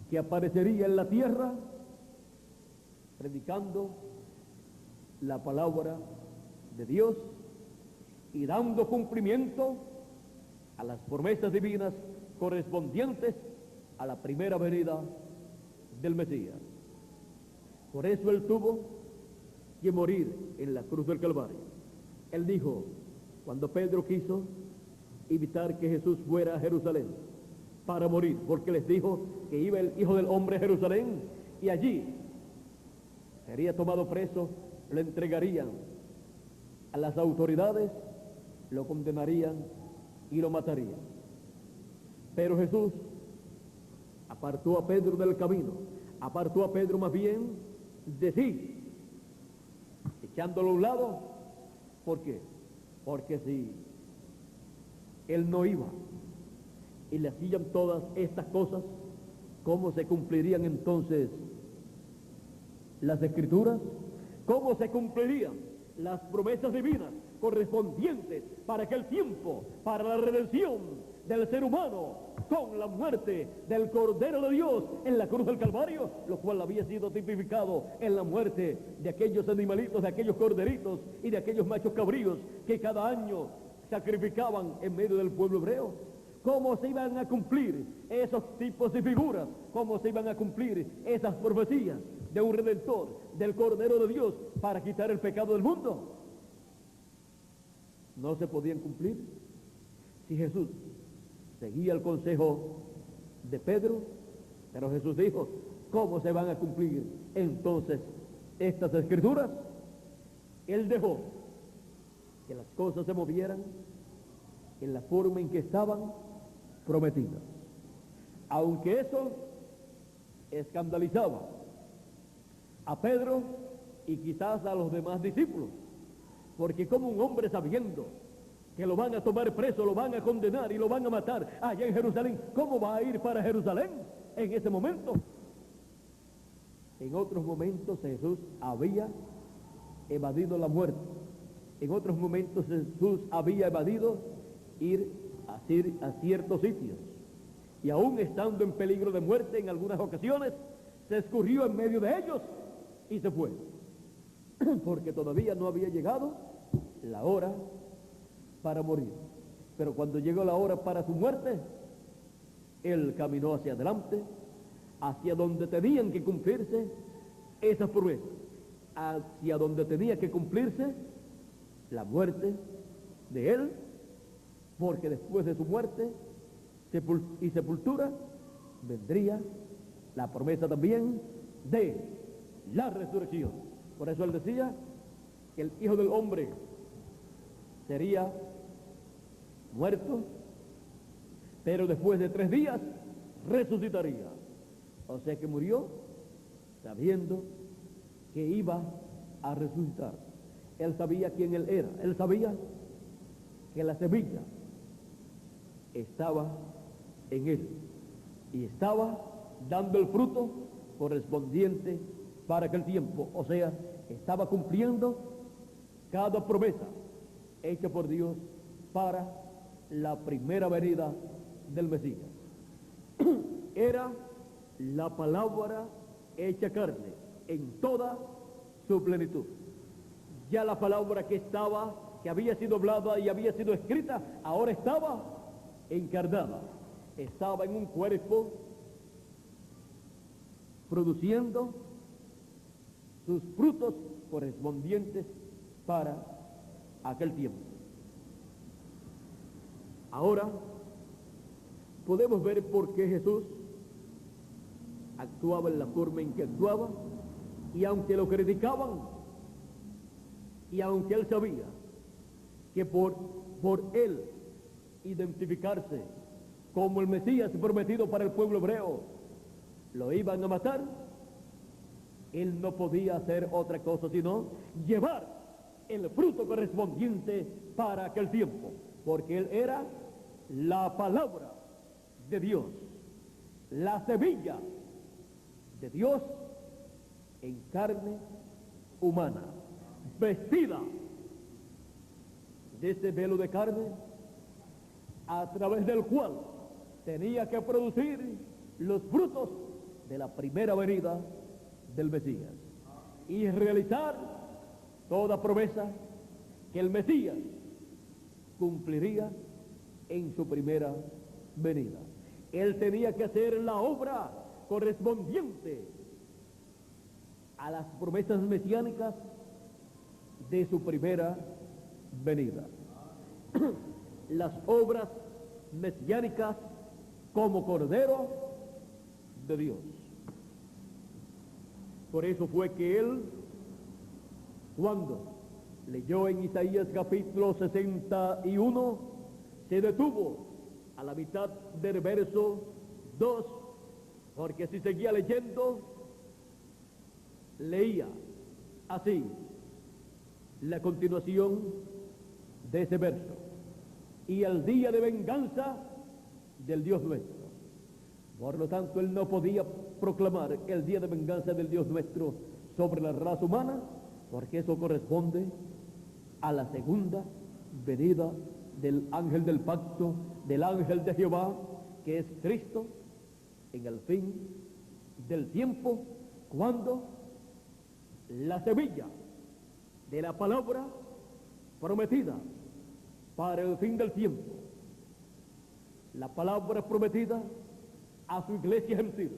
que aparecería en la tierra predicando la palabra de Dios y dando cumplimiento a las promesas divinas correspondientes a la primera venida del Mesías. Por eso Él tuvo que morir en la cruz del Calvario. Él dijo, cuando Pedro quiso evitar que Jesús fuera a Jerusalén para morir, porque les dijo que iba el Hijo del Hombre a Jerusalén y allí sería tomado preso, lo entregarían a las autoridades, lo condenarían y lo matarían. Pero Jesús apartó a Pedro del camino, apartó a Pedro más bien de sí, echándolo a un lado. ¿Por qué? Porque si él no iba y le hacían todas estas cosas, ¿cómo se cumplirían entonces las Escrituras? ¿Cómo se cumplirían las promesas divinas correspondientes para aquel tiempo, para la redención del ser humano con la muerte del Cordero de Dios en la cruz del Calvario, lo cual había sido tipificado en la muerte de aquellos animalitos, de aquellos corderitos y de aquellos machos cabríos que cada año sacrificaban en medio del pueblo hebreo? ¿Cómo se iban a cumplir esos tipos de figuras? ¿Cómo se iban a cumplir esas profecías de un Redentor, del Cordero de Dios, para quitar el pecado del mundo? No se podían cumplir. Si Jesús seguía el consejo de Pedro, pero Jesús dijo, ¿cómo se van a cumplir entonces estas Escrituras? Él dejó que las cosas se movieran en la forma en que estaban prometidas, aunque eso escandalizaba a Pedro y quizás a los demás discípulos, porque como un hombre sabiendo que lo van a tomar preso, lo van a condenar y lo van a matar allá en Jerusalén, ¿cómo va a ir para Jerusalén en ese momento? En otros momentos Jesús había evadido la muerte, en otros momentos Jesús había evadido ir a ciertos sitios, y aún estando en peligro de muerte en algunas ocasiones, se escurrió en medio de ellos y se fue, porque todavía no había llegado la hora para morir. Pero cuando llegó la hora para su muerte, él caminó hacia adelante, hacia donde tenían que cumplirse esas promesas, hacia donde tenía que cumplirse la muerte de él, porque después de su muerte y sepultura vendría la promesa también de la resurrección. Por eso él decía que el Hijo del Hombre sería muerto, pero después de 3 días resucitaría. O sea que murió sabiendo que iba a resucitar. Él sabía quién él era. Él sabía que la semilla estaba en él y estaba dando el fruto correspondiente para aquel tiempo. O sea, estaba cumpliendo cada promesa hecha por Dios para la primera venida del Mesías. Era la palabra hecha carne en toda su plenitud. Ya la palabra que había sido hablada y había sido escrita, ahora estaba encarnada, estaba en un cuerpo produciendo sus frutos correspondientes para aquel tiempo. Ahora podemos ver por qué Jesús actuaba en la forma en que actuaba, y aunque lo criticaban, y aunque él sabía que por él identificarse como el Mesías prometido para el pueblo hebreo, lo iban a matar, él no podía hacer otra cosa sino llevar el fruto correspondiente para aquel tiempo, porque él era la palabra de Dios, la semilla de Dios en carne humana, vestida de ese velo de carne, a través del cual tenía que producir los frutos de la primera venida del Mesías y realizar toda promesa que el Mesías cumpliría en su primera venida. Él tenía que hacer la obra correspondiente a las promesas mesiánicas de su primera venida. Las obras mesiánicas como Cordero de Dios. Por eso fue que él, cuando leyó en Isaías capítulo 61, se detuvo a la mitad del verso 2, porque si seguía leyendo, leía así la continuación de ese verso: y el día de venganza del Dios nuestro. Por lo tanto, él no podía proclamar el día de venganza del Dios nuestro sobre la raza humana, porque eso corresponde a la segunda venida del ángel del pacto, del ángel de Jehová, que es Cristo, en el fin del tiempo, cuando la semilla de la palabra prometida para el fin del tiempo, la palabra prometida a su iglesia gentil,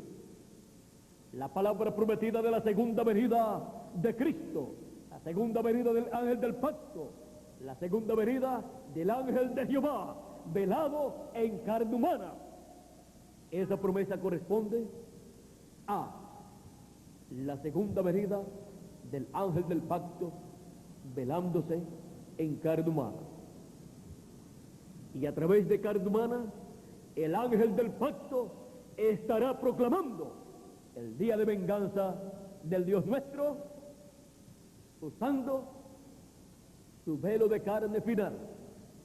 la palabra prometida de la segunda venida de Cristo, la segunda venida del ángel del pacto, la segunda venida del ángel de Jehová, velado en carne humana. Esa promesa corresponde a la segunda venida del ángel del pacto, velándose en carne humana. Y a través de carne humana, el ángel del pacto estará proclamando el día de venganza del Dios nuestro, usando su velo de carne final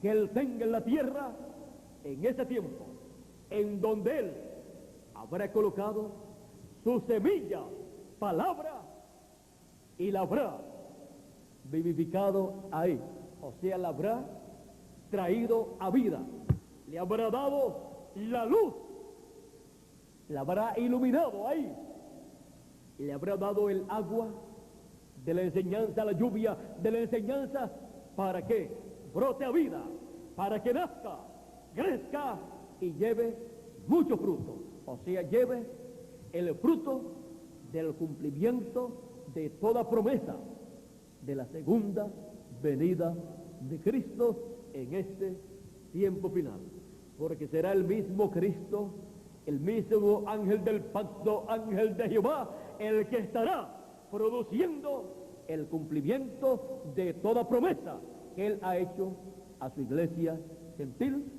que él tenga en la tierra en ese tiempo, en donde él habrá colocado su semilla, palabra, y la habrá vivificado ahí, o sea, la habrá traído a vida, le habrá dado la luz, la habrá iluminado ahí, le habrá dado el agua de la enseñanza, la lluvia de la enseñanza, para que brote a vida, para que nazca, crezca y lleve mucho fruto. O sea, lleve el fruto del cumplimiento de toda promesa de la segunda venida de Cristo en este tiempo final. Porque será el mismo Cristo, el mismo ángel del pacto, ángel de Jehová, el que estará produciendo el cumplimiento de toda promesa que Él ha hecho a su iglesia gentil,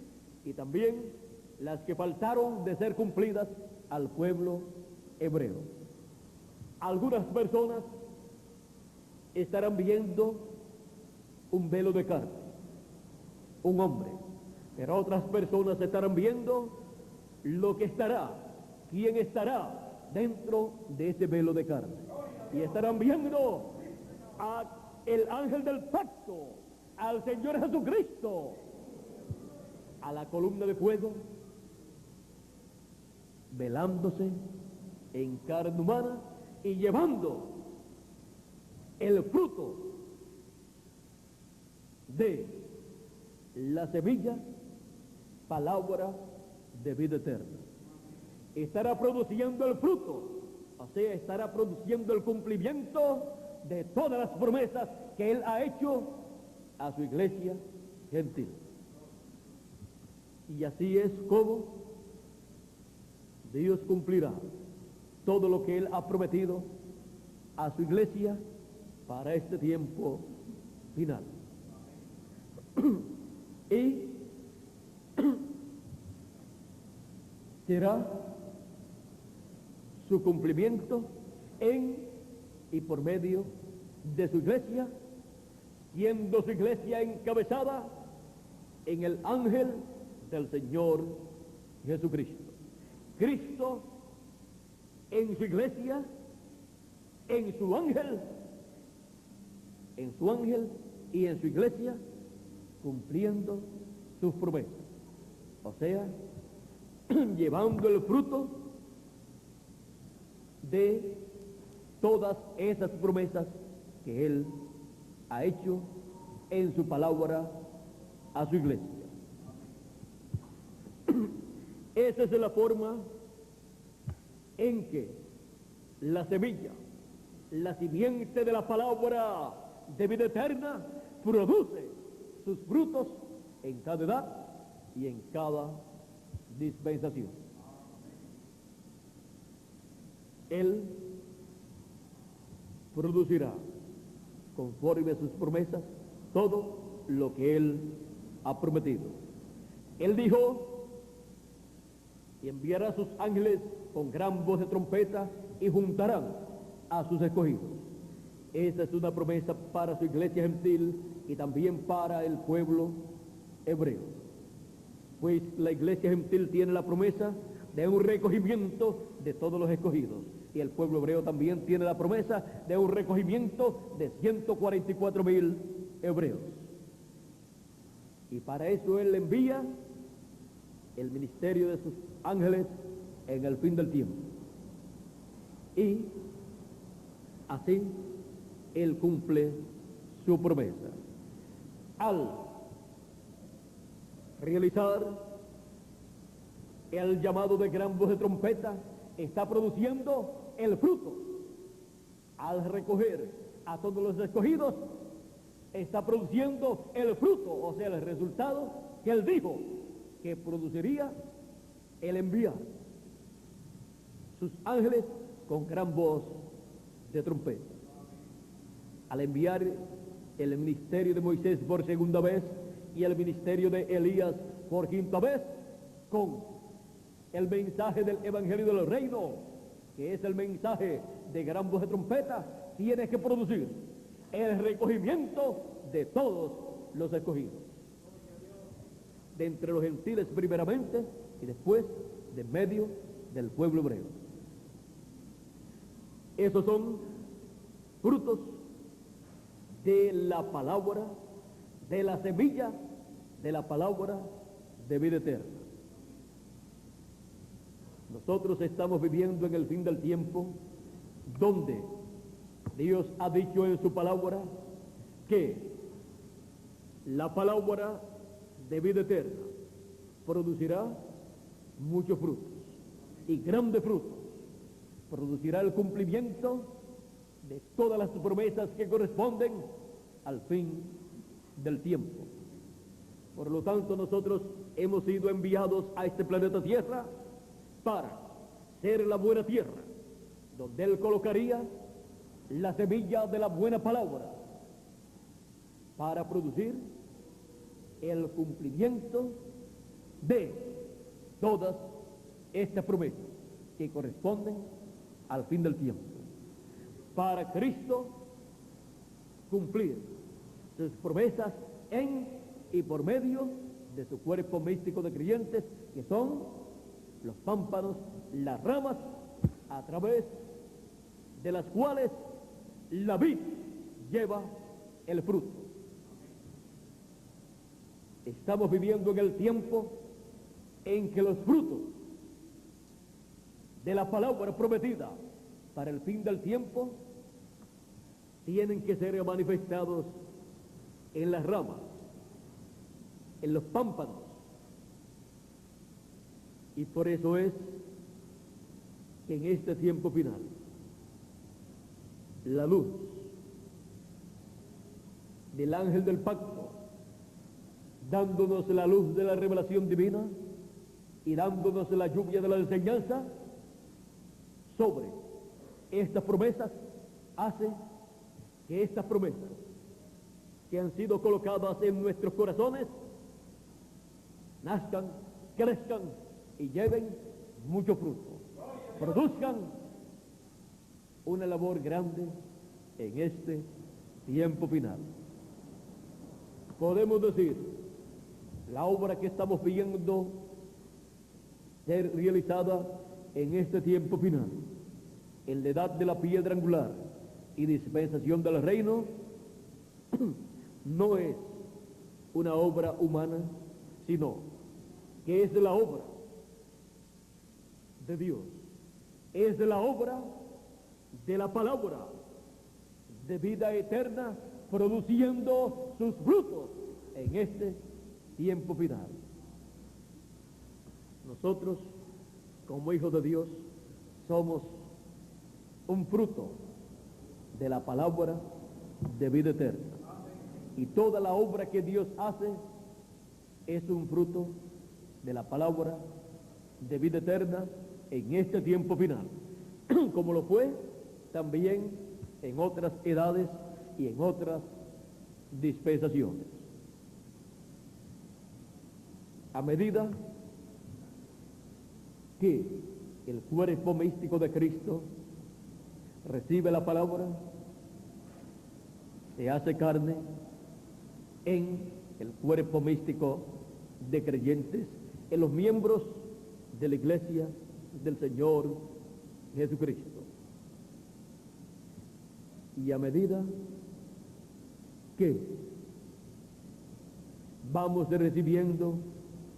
y también las que faltaron de ser cumplidas al pueblo hebreo. Algunas personas estarán viendo un velo de carne, un hombre, pero otras personas estarán viendo lo que estará, quién estará dentro de ese velo de carne, y estarán viendo al ángel del pacto, al Señor Jesucristo, a la columna de fuego, velándose en carne humana y llevando el fruto de la semilla, palabra de vida eterna. Estará produciendo el fruto, o sea, estará produciendo el cumplimiento de todas las promesas que Él ha hecho a su iglesia gentil. Y así es como Dios cumplirá todo lo que Él ha prometido a su iglesia para este tiempo final. Y será su cumplimiento en y por medio de su iglesia, siendo su iglesia encabezada en el ángel del Señor Jesucristo. Cristo en su iglesia, en su ángel y en su iglesia, cumpliendo sus promesas, o sea, llevando el fruto de todas esas promesas que Él ha hecho en su palabra a su iglesia. Esa es la forma en que la semilla, la simiente de la palabra de vida eterna, produce sus frutos en cada edad y en cada dispensación. Él producirá, conforme a sus promesas, todo lo que Él ha prometido. Él dijo: y enviará a sus ángeles con gran voz de trompeta y juntarán a sus escogidos. Esa es una promesa para su iglesia gentil y también para el pueblo hebreo. Pues la iglesia gentil tiene la promesa de un recogimiento de todos los escogidos, y el pueblo hebreo también tiene la promesa de un recogimiento de 144,000 hebreos. Y para eso Él envía el ministerio de sus ángeles en el fin del tiempo. Y así Él cumple su promesa. Al realizar el llamado de gran voz de trompeta, está produciendo el fruto. Al recoger a todos los escogidos, está produciendo el fruto, o sea, el resultado que Él dijo que produciría el enviar sus ángeles con gran voz de trompeta. Al enviar el ministerio de Moisés por segunda vez y el ministerio de Elías por quinta vez, con el mensaje del evangelio del reino, que es el mensaje de gran voz de trompeta, tiene que producir el recogimiento de todos los escogidos, de entre los gentiles primeramente y después de medio del pueblo hebreo. Esos son frutos de la palabra, de la semilla de la palabra de vida eterna. Nosotros estamos viviendo en el fin del tiempo donde Dios ha dicho en su palabra que la palabra de vida eterna producirá muchos frutos y grandes frutos. Producirá el cumplimiento de todas las promesas que corresponden al fin del tiempo. Por lo tanto, nosotros hemos sido enviados a este planeta Tierra para ser la buena tierra, donde Él colocaría la semilla de la buena palabra para producir el cumplimiento de todas estas promesas que corresponden al fin del tiempo. Para Cristo cumplir sus promesas en y por medio de su cuerpo místico de creyentes, que son los pámpanos, las ramas, a través de las cuales la vid lleva el fruto. Estamos viviendo en el tiempo en que los frutos de la palabra prometida para el fin del tiempo tienen que ser manifestados en las ramas, en los pámpanos. Y por eso es que en este tiempo final, la luz del ángel del pacto, dándonos la luz de la revelación divina y dándonos la lluvia de la enseñanza sobre estas promesas, hace que estas promesas que han sido colocadas en nuestros corazones nazcan, crezcan y lleven mucho fruto, produzcan una labor grande en este tiempo final. Podemos decir, la obra que estamos viendo ser realizada en este tiempo final, en la edad de la piedra angular y dispensación del reino, no es una obra humana, sino que es la obra de Dios, es la obra de la palabra de vida eterna, produciendo sus frutos en este tiempo final. Nosotros, como hijos de Dios, somos un fruto de la palabra de vida eterna. Y toda la obra que Dios hace es un fruto de la palabra de vida eterna en este tiempo final, como lo fue también en otras edades y en otras dispensaciones. A medida que el cuerpo místico de Cristo recibe la palabra, se hace carne en el cuerpo místico de creyentes, en los miembros de la iglesia del Señor Jesucristo. Y a medida que vamos recibiendo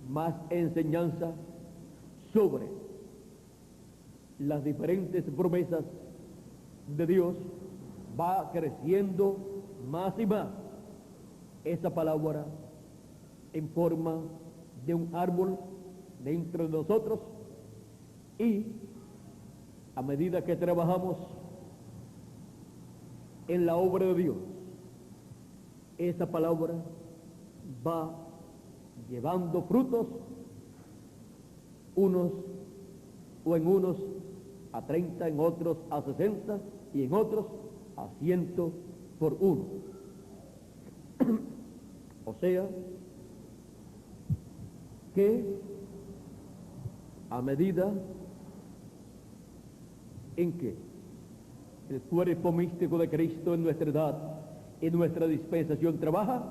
más enseñanza sobre las diferentes promesas de Dios, va creciendo más y más esa palabra en forma de un árbol dentro de nosotros, y a medida que trabajamos en la obra de Dios, esa palabra va llevando frutos, unos a 30, en otros a 60 y en otros a 100 por uno. O sea, que a medida en que el cuerpo místico de Cristo en nuestra edad, en nuestra dispensación trabaja,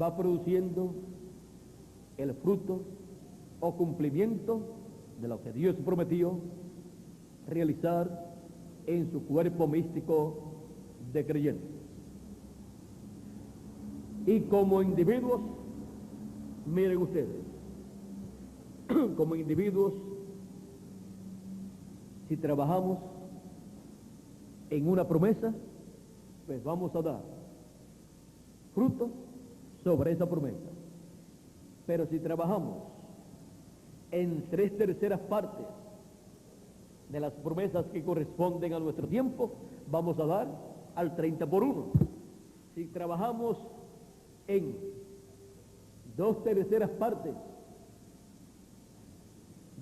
va produciendo el fruto o cumplimiento de lo que Dios prometió realizar en su cuerpo místico de creyentes. Y como individuos, miren ustedes, como individuos, si trabajamos en una promesa, pues vamos a dar fruto sobre esa promesa. Pero si trabajamos en 3/3 partes de las promesas que corresponden a nuestro tiempo, vamos a dar al 30 por 1. Si trabajamos en 2/3 partes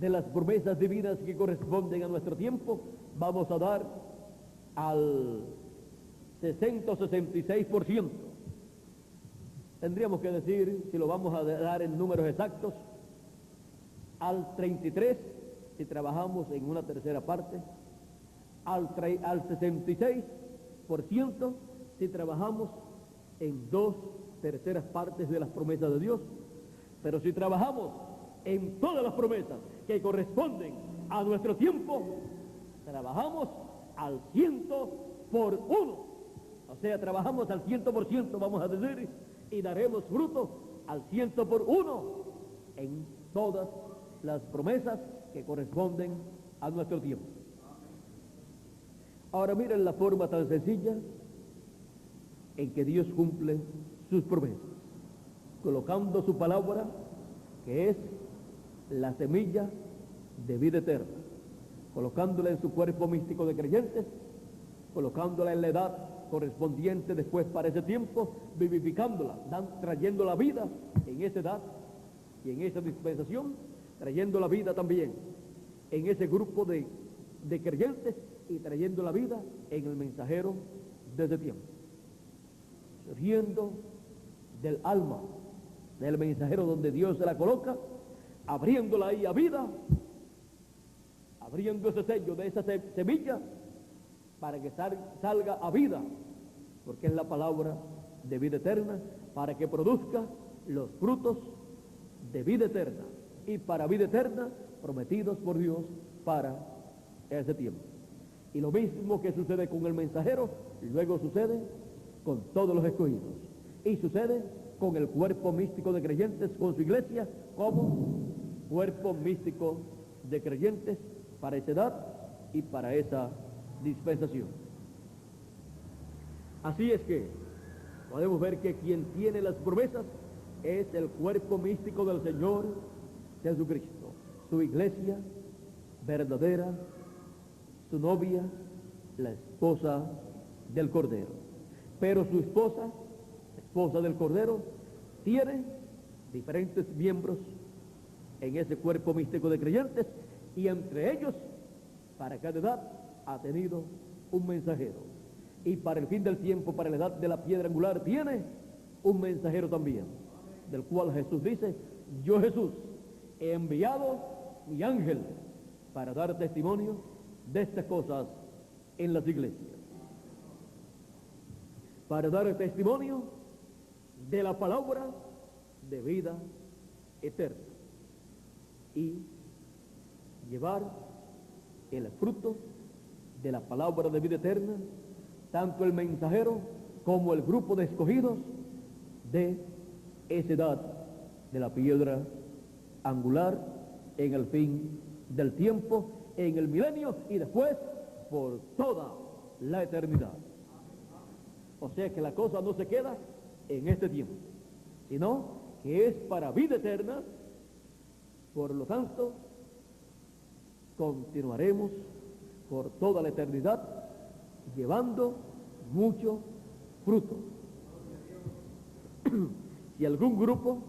de las promesas divinas que corresponden a nuestro tiempo, vamos a dar al 60 o 66%. Tendríamos que decir, si lo vamos a dar en números exactos, al 33 si trabajamos en una 1/3 parte, al 66% si trabajamos en 2/3 partes de las promesas de Dios. Pero si trabajamos en todas las promesas que corresponden a nuestro tiempo, trabajamos al 100 por 1. O sea, trabajamos al 100%, vamos a decir, y daremos fruto al 100 por 1 en todas las promesas que corresponden a nuestro tiempo. Ahora miren la forma tan sencilla en que Dios cumple sus promesas, colocando su palabra, que es la semilla de vida eterna, colocándola en su cuerpo místico de creyentes, colocándola en la edad correspondiente después para ese tiempo, vivificándola, trayendo la vida en esa edad y en esa dispensación, trayendo la vida también en ese grupo de creyentes y trayendo la vida en el mensajero de ese tiempo, surgiendo del alma del mensajero donde Dios se la coloca, abriéndola ahí a vida, abriendo ese sello de esa semilla para que salga a vida, porque es la palabra de vida eterna, para que produzca los frutos de vida eterna y para vida eterna prometidos por Dios para ese tiempo. Y lo mismo que sucede con el mensajero, luego sucede con todos los escogidos, y sucede con el cuerpo místico de creyentes, con su iglesia, como cuerpo místico de creyentes para esa edad y para esa dispensación. Así es que podemos ver que quien tiene las promesas es el cuerpo místico del Señor Jesucristo, su iglesia verdadera, su novia, la esposa del Cordero. Pero su esposa del Cordero, tiene diferentes miembros en ese cuerpo místico de creyentes, y entre ellos, para cada edad, ha tenido un mensajero. Y para el fin del tiempo, para la edad de la piedra angular, tiene un mensajero también, del cual Jesús dice: yo, Jesús, he enviado mi ángel para dar testimonio de estas cosas en las iglesias, para dar testimonio de la palabra de vida eterna y llevar el fruto de la palabra de vida eterna, tanto el mensajero como el grupo de escogidos de esa edad de la piedra angular, en el fin del tiempo, en el milenio y después por toda la eternidad. O sea que la cosa no se queda en este tiempo, sino que es para vida eterna. Por lo tanto, continuaremos por toda la eternidad llevando mucho fruto. Si algún grupo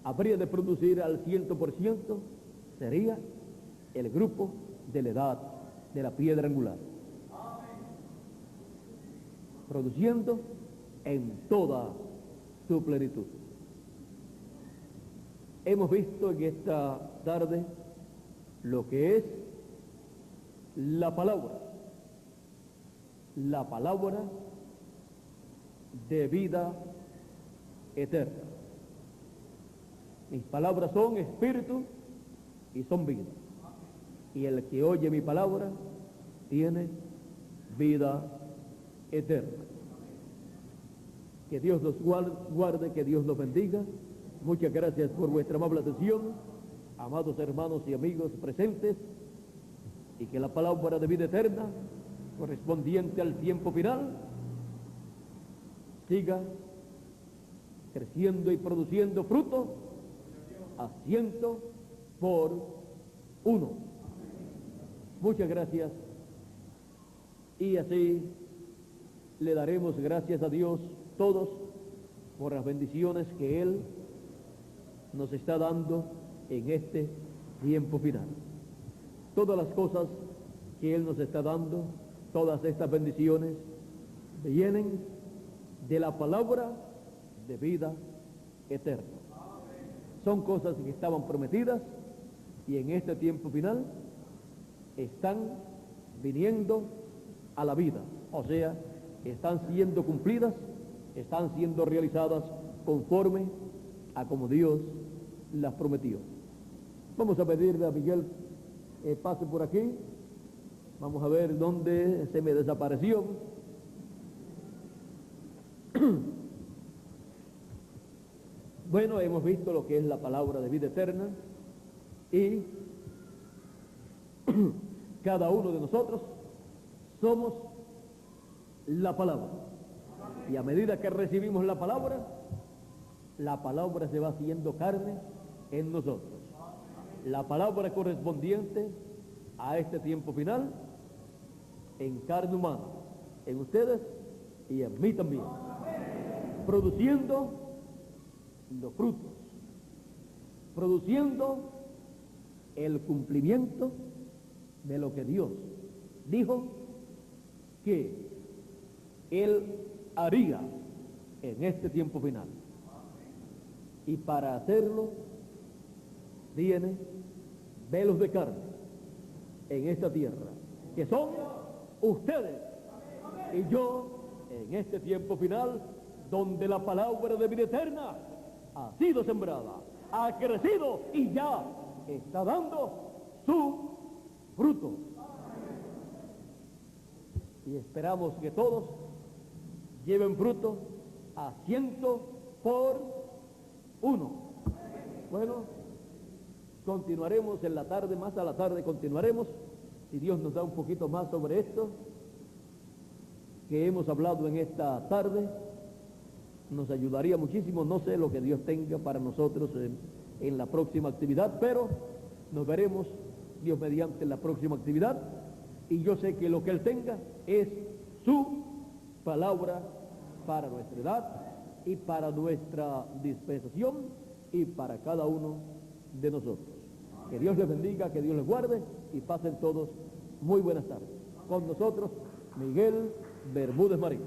habría de producir al 100%, sería el grupo de la edad de la piedra angular, produciendo en toda su plenitud. Hemos visto en esta tarde lo que es la palabra de vida eterna. Mis palabras son espíritu y son vida, y el que oye mi palabra tiene vida eterna. Que Dios nos guarde, que Dios nos bendiga. Muchas gracias por vuestra amable atención, amados hermanos y amigos presentes. y que la palabra de vida eterna, correspondiente al tiempo final, siga creciendo y produciendo fruto a 100%. Muchas gracias. Y así le daremos gracias a Dios todos por las bendiciones que Él nos está dando en este tiempo final. Todas las cosas que Él nos está dando, todas estas bendiciones, vienen de la palabra de vida eterna. Son cosas que estaban prometidas y en este tiempo final están viniendo a la vida, o sea, están siendo cumplidas, están siendo realizadas conforme a como Dios las prometió. Vamos a pedirle a Miguel que pase por aquí. Vamos a ver dónde se me desapareció. Bueno, hemos visto lo que es la palabra de vida eterna y cada uno de nosotros somos la palabra. Y a medida que recibimos la palabra se va haciendo carne en nosotros. La palabra correspondiente a este tiempo final en carne humana, en ustedes y en mí también, produciendo los frutos, produciendo el cumplimiento de lo que Dios dijo que Él haría en este tiempo final. Y para hacerlo tiene velos de carne en esta tierra, que son ustedes y yo en este tiempo final, donde la palabra de vida eterna ha sido sembrada, ha crecido y ya está dando su fruto. Y esperamos que todos lleven fruto a 100%. Bueno, continuaremos en la tarde, más a la tarde continuaremos, si Dios nos da un poquito más sobre esto que hemos hablado en esta tarde. Nos ayudaría muchísimo. No sé lo que Dios tenga para nosotros en la próxima actividad, pero nos veremos, Dios mediante, en la próxima actividad, y yo sé que lo que Él tenga es su palabra para nuestra edad y para nuestra dispensación y para cada uno de nosotros. Que Dios les bendiga, que Dios les guarde y pasen todos muy buenas tardes. Con nosotros, Miguel Bermúdez Marín.